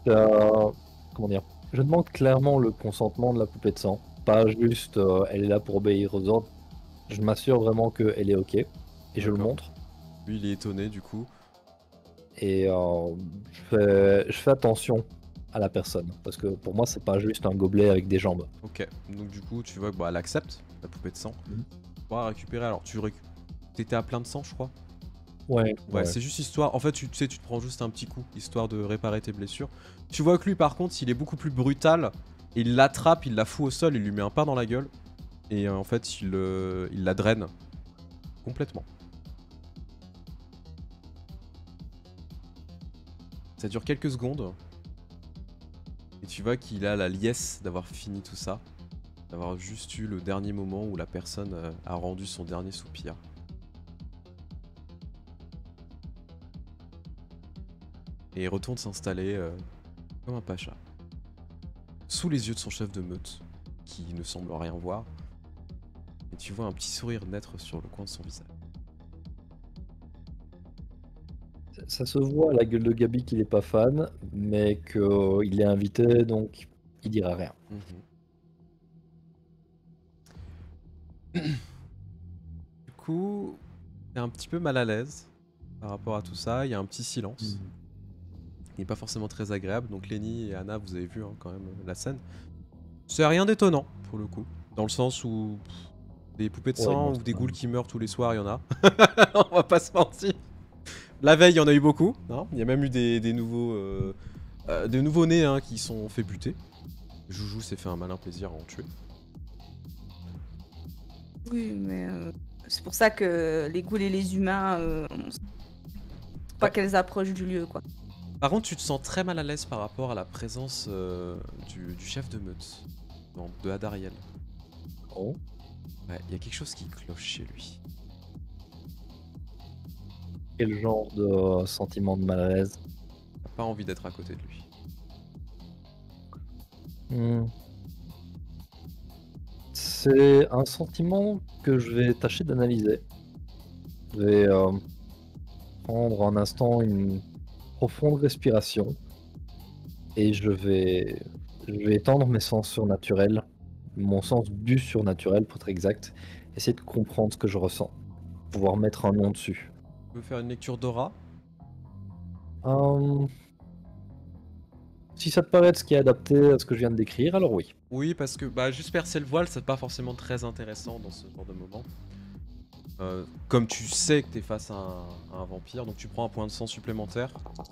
Comment dire? Je demande clairement le consentement de la poupée de sang. Pas juste elle est là pour obéir aux ordres. Je m'assure vraiment qu'elle est ok. Et je le D'accord. montre. Lui, il est étonné du coup. Et je fais attention à la personne. Parce que pour moi, c'est pas juste un gobelet avec des jambes. Ok, donc du coup, tu vois que elle accepte la poupée de sang. Mhm. Tu pourras récupérer. Alors, t'étais à plein de sang, je crois. Ouais, Ouais, c'est juste histoire. En fait, tu sais, tu te prends juste un petit coup, histoire de réparer tes blessures. Tu vois que lui, par contre, il est beaucoup plus brutal. Il l'attrape, il la fout au sol, il lui met un pain dans la gueule. Et en fait, il la draine complètement. Ça dure quelques secondes. Et tu vois qu'il a la liesse d'avoir fini tout ça. D'avoir juste eu le dernier moment où la personne a rendu son dernier soupir. Et il retourne s'installer comme un pacha. Sous les yeux de son chef de meute, qui ne semble rien voir. Et tu vois un petit sourire naître sur le coin de son visage. Ça se voit à la gueule de Gabi qu'il est pas fan, mais qu'il est invité, donc il dira rien. Du coup, t'es un petit peu mal à l'aise par rapport à tout ça. Il y a un petit silence. Il n'est pas forcément très agréable. Donc Lenny et Anna, vous avez vu quand même la scène. C'est rien d'étonnant pour le coup. Dans le sens où des poupées de Ouais, sang non, ou des c'est ghouls qui meurent tous les soirs, il y en a. On va pas se mentir. La veille, il y en a eu beaucoup. Hein. Il y a même eu des nouveaux-nés qui sont fait buter. Joujou s'est fait un malin plaisir à en tuer. Oui, mais c'est pour ça que les ghouls et les humains, on sait pas qu'elles approchent du lieu, quoi. Par contre, tu te sens très mal à l'aise par rapport à la présence du chef de meute, non, de Hadariel. Oh. Ouais, il y a quelque chose qui cloche chez lui. Quel genre de sentiment de malaise? T'as pas envie d'être à côté de lui. C'est un sentiment que je vais tâcher d'analyser. Je vais prendre un instant une profonde respiration et je vais étendre mes sens surnaturels, mon sens du surnaturel pour être exact, essayer de comprendre ce que je ressens, pouvoir mettre un nom dessus. Tu veux faire une lecture d'aura? Si ça te paraît être ce qui est adapté à ce que je viens de décrire, alors oui. Oui, parce que bah, juste percer le voile, c'est pas forcément très intéressant dans ce genre de moment. Comme tu sais que t'es face à un vampire, donc tu prends un point de sang supplémentaire. Enfin,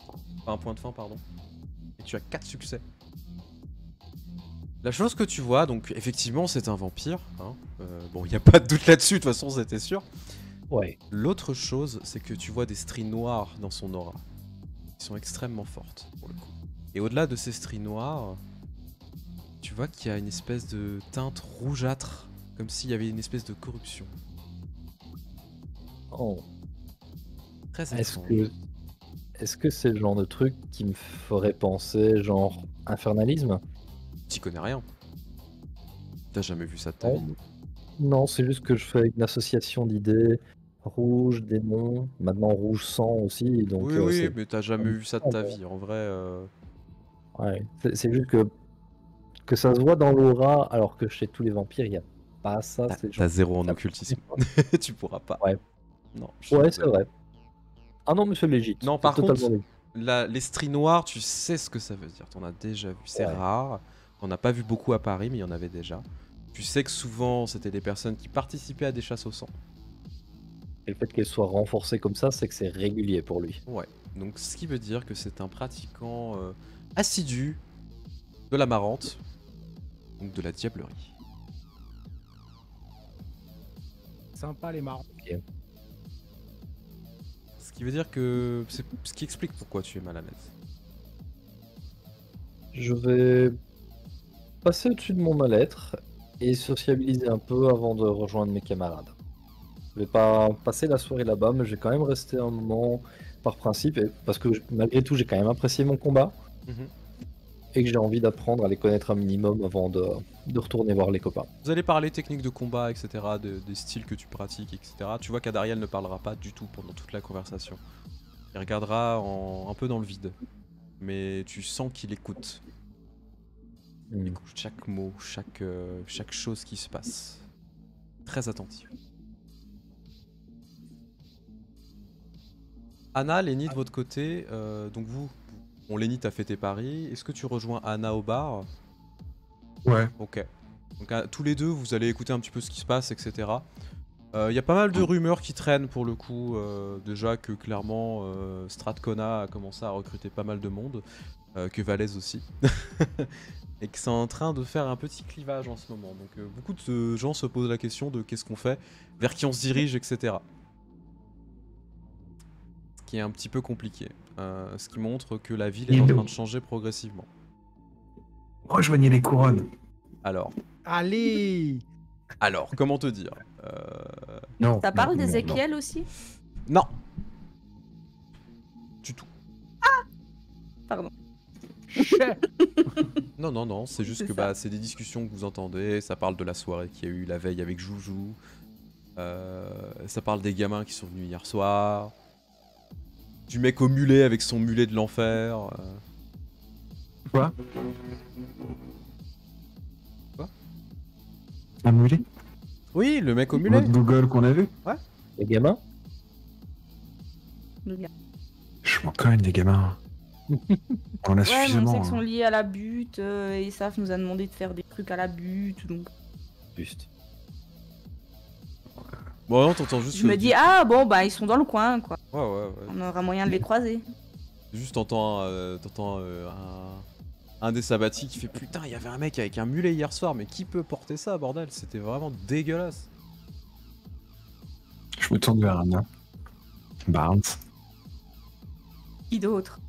un point de fin, pardon. Et tu as 4 succès. La chose que tu vois, donc effectivement c'est un vampire. Hein. Bon, il a pas de doute là-dessus, de toute façon c'était sûr. Ouais. L'autre chose, c'est que tu vois des stries noires dans son aura. Qui sont extrêmement fortes, pour le coup. Et au-delà de ces stries noires, tu vois qu'il y a une espèce de teinte rougeâtre, comme s'il y avait une espèce de corruption. Oh. Très Est-ce étrange. que c'est le genre de truc qui me ferait penser genre infernalisme? T'y connais rien. T'as jamais vu ça de ta vie. Non, c'est juste que je fais une association d'idées. Rouge, démon, maintenant rouge sang aussi. Donc, Oui, oui, c'est... mais t'as jamais vu ça de ta vie. En vrai, Ouais. C'est juste que ça se voit dans l'aura, alors que chez tous les vampires, il n'y a pas ça. C'est t'as zéro en ça- occultisme. Tu pourras pas. Ouais. Non, je suis Ouais, désolé. c'est vrai. Ah non, mais c'est légit. Non, C'est par contre, totalement légit. les stries noires, tu sais ce que ça veut dire. T'en as déjà vu. C'est Ouais. rare. On a pas vu beaucoup à Paris, mais il y en avait déjà. Tu sais que souvent, c'était des personnes qui participaient à des chasses au sang. Et le fait qu'elle soit renforcée comme ça, c'est que c'est régulier pour lui. Ouais. Donc, ce qui veut dire que c'est un pratiquant assidu de la marante, donc de la diablerie. Sympa les marrons. Ce qui veut dire que c'est ce qui explique pourquoi tu es mal à l'aise. Je vais passer au-dessus de mon mal-être et sociabiliser un peu avant de rejoindre mes camarades. Je vais pas passer la soirée là-bas, mais je vais quand même rester un moment par principe, parce que malgré tout, j'ai quand même apprécié mon combat Mhm. et que j'ai envie d'apprendre à les connaître un minimum avant de retourner voir les copains. Vous allez parler techniques de combat, etc., des styles que tu pratiques, etc. Tu vois qu'Adariel ne parlera pas du tout pendant toute la conversation. Il regardera un peu dans le vide. Mais tu sens qu'il écoute. Il écoute chaque mot, chaque chose qui se passe. Très attentif. Anna, Lenny de votre côté, donc vous, bon Lenny t'as fait tes paris. Est-ce que tu rejoins Anna au bar? Ouais. Ok. Donc tous les deux, vous allez écouter un petit peu ce qui se passe, etc. Il y a pas mal de rumeurs qui traînent pour le coup. Déjà que clairement, Strathcona a commencé à recruter pas mal de monde. Que Valais aussi. Et que c'est en train de faire un petit clivage en ce moment. Donc beaucoup de gens se posent la question de qu'est-ce qu'on fait, vers qui on se dirige, etc. Ce qui est un petit peu compliqué. Ce qui montre que la ville est en train de changer progressivement. Rejoignez les couronnes. Alors, Allez. comment te dire Non. Ça parle non, non, d'Ézéchiel aussi? Non. Du tout. Pardon. Non, c'est juste C'est que ça. bah, c'est des discussions que vous entendez, ça parle de la soirée qu'il y a eu la veille avec Joujou, ça parle des gamins qui sont venus hier soir, du mec au mulet avec son mulet de l'enfer. Quoi? Quoi? Un mulet? Oui, le mec au mulet. Votre Google qu'on a vu? Les gamins? Je manque quand même des gamins. On a Ouais, mais on suffisamment. sait qu'ils sont hein. liés à la butte, et Saf nous a demandé de faire des trucs à la butte, donc Juste. Bon, non, t'entends juste. je me dis, ah bon, bah ils sont dans le coin, quoi. Ouais. On aura moyen de les croiser. Juste t'entends un des sabbatiques qui fait putain, il y avait un mec avec un mulet hier soir, mais qui peut porter ça, bordel? C'était vraiment dégueulasse. Je me tourne vers Anna. Barnes. Qui d'autre?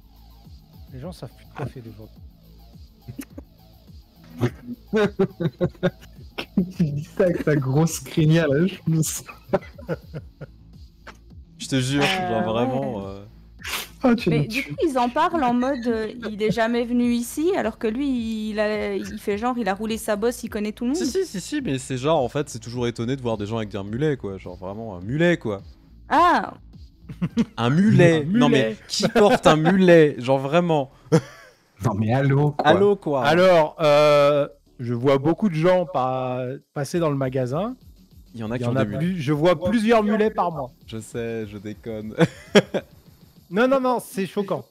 Les gens savent plus de quoi faire aujourd'hui. Tu dis ça avec ta grosse crinière là, je me sens. Je te jure, genre vraiment. ouais. Ah, tu Mais me du tues. coup, ils en parlent en mode il est jamais venu ici, alors que lui, il fait genre, il a roulé sa bosse, il connaît tout le monde. Si, mais c'est genre, en fait, c'est toujours étonné de voir des gens avec un mulet, quoi. Genre vraiment un mulet, quoi. Ah, Un mulet. Un Non, mais mulet. qui porte un mulet? Genre vraiment. Non mais allô quoi. Allô, quoi. Alors, je vois beaucoup de gens passer dans le magasin. Il y en a Il qui y ont en a des mulets. je vois plusieurs mulets par mois. Je sais, je déconne. Non, c'est choquant.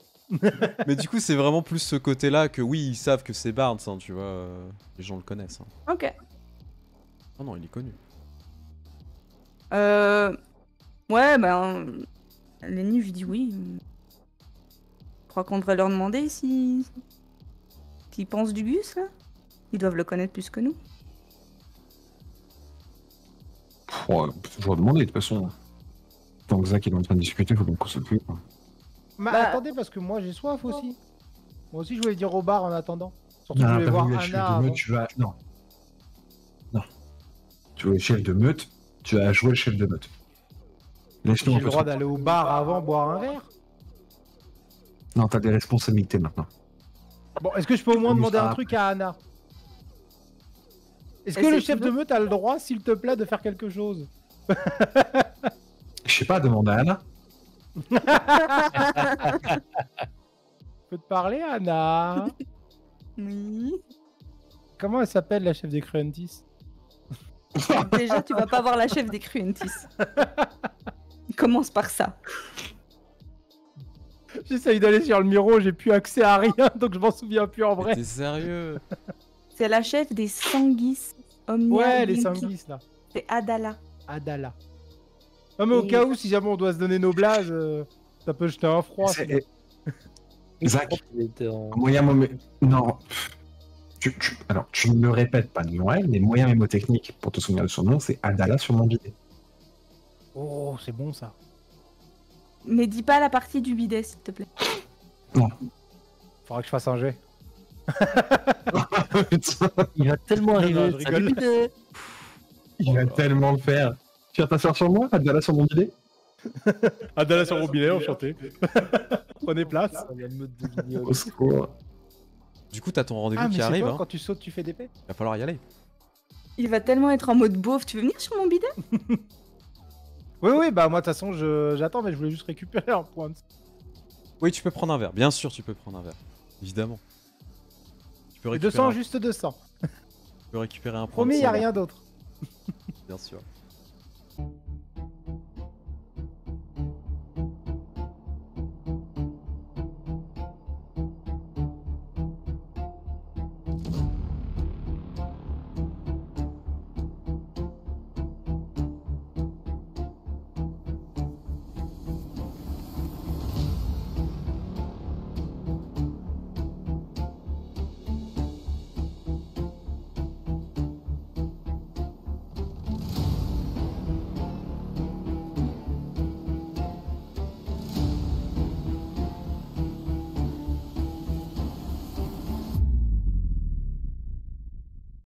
Mais du coup, c'est vraiment plus ce côté-là que oui, ils savent que c'est Barnes, hein, tu vois. Les gens le connaissent. Hein. ok. Non, il est connu. Ouais, ben. Lenny lui dit oui. Je crois qu'on devrait leur demander s'ils pensent du Gus, là. Ils doivent le connaître plus que nous. Ouais, on peut toujours demander de toute façon. Tant que Zach est en train de discuter, faut bien qu'on s'occupe. Mais Bah- attendez, parce que moi j'ai soif aussi. Moi aussi, je voulais dire au bar en attendant. Surtout Non, que je t'as voulais voir voulu la chef Anna de avant. meute, tu vas. Non. Non. Tu veux le chef de meute, tu vas jouer le chef de meute. Laisse-nous J'ai un le peu. droit d'aller au bar avant boire un verre. Non, t'as des responsabilités maintenant. Bon, est-ce que je peux au moins On demander sera un truc à Anna? Est-ce Et que le c'est chef tout de meute a le droit, s'il te plaît, de faire quelque chose? Je sais pas, demande à Anna. Je peux te parler, Anna? Oui. Comment elle s'appelle, la chef des Cruentis? Déjà, tu vas pas voir la chef des Cruentis. Commence par ça. J'essaye d'aller sur le Miro, j'ai plus accès à rien, donc je m'en souviens plus en vrai. T'es sérieux? C'est la chef des Sanguis Omnia. Ouais, les Blinky. Sanguis, là. C'est Adala. Adala. Non, mais au cas où, si jamais on doit se donner nos blazes, ça peut jeter un froid. C'est- sinon. Zach, Il était en... moyen moment. Non. Alors, tu ne le répètes pas devant elle, mais moyen mémotechnique pour te souvenir de son nom, c'est Adala sur mon bidet. Oh, c'est bon ça. Mais dis pas la partie du bidet, s'il te plaît. Faudra que je fasse un jet. Il va tellement Non, arriver. je rigole. Salut, bidet. Il va tellement le faire. Tu vas t'asseoir sur moi, Adala sur mon bidet? Adala sur mon bidet, enchanté. Prenez place. Il y a une meute de guignols. Au secours. Du coup, t'as ton rendez-vous Ah, mais qui c'est arrive, toi, hein. quand tu sautes, tu fais des pets? Va falloir y aller. Il va tellement être en mode beauf. Tu veux venir sur mon bidet? Oui, bah moi, de toute façon, j'attends, mais je voulais juste récupérer un point. Oui, tu peux prendre un verre. Bien sûr, tu peux prendre un verre. Évidemment. Tu peux Et récupérer, 200, juste 200. tu peux récupérer un point. Promis, de y a sang, rien d'autre. Bien sûr.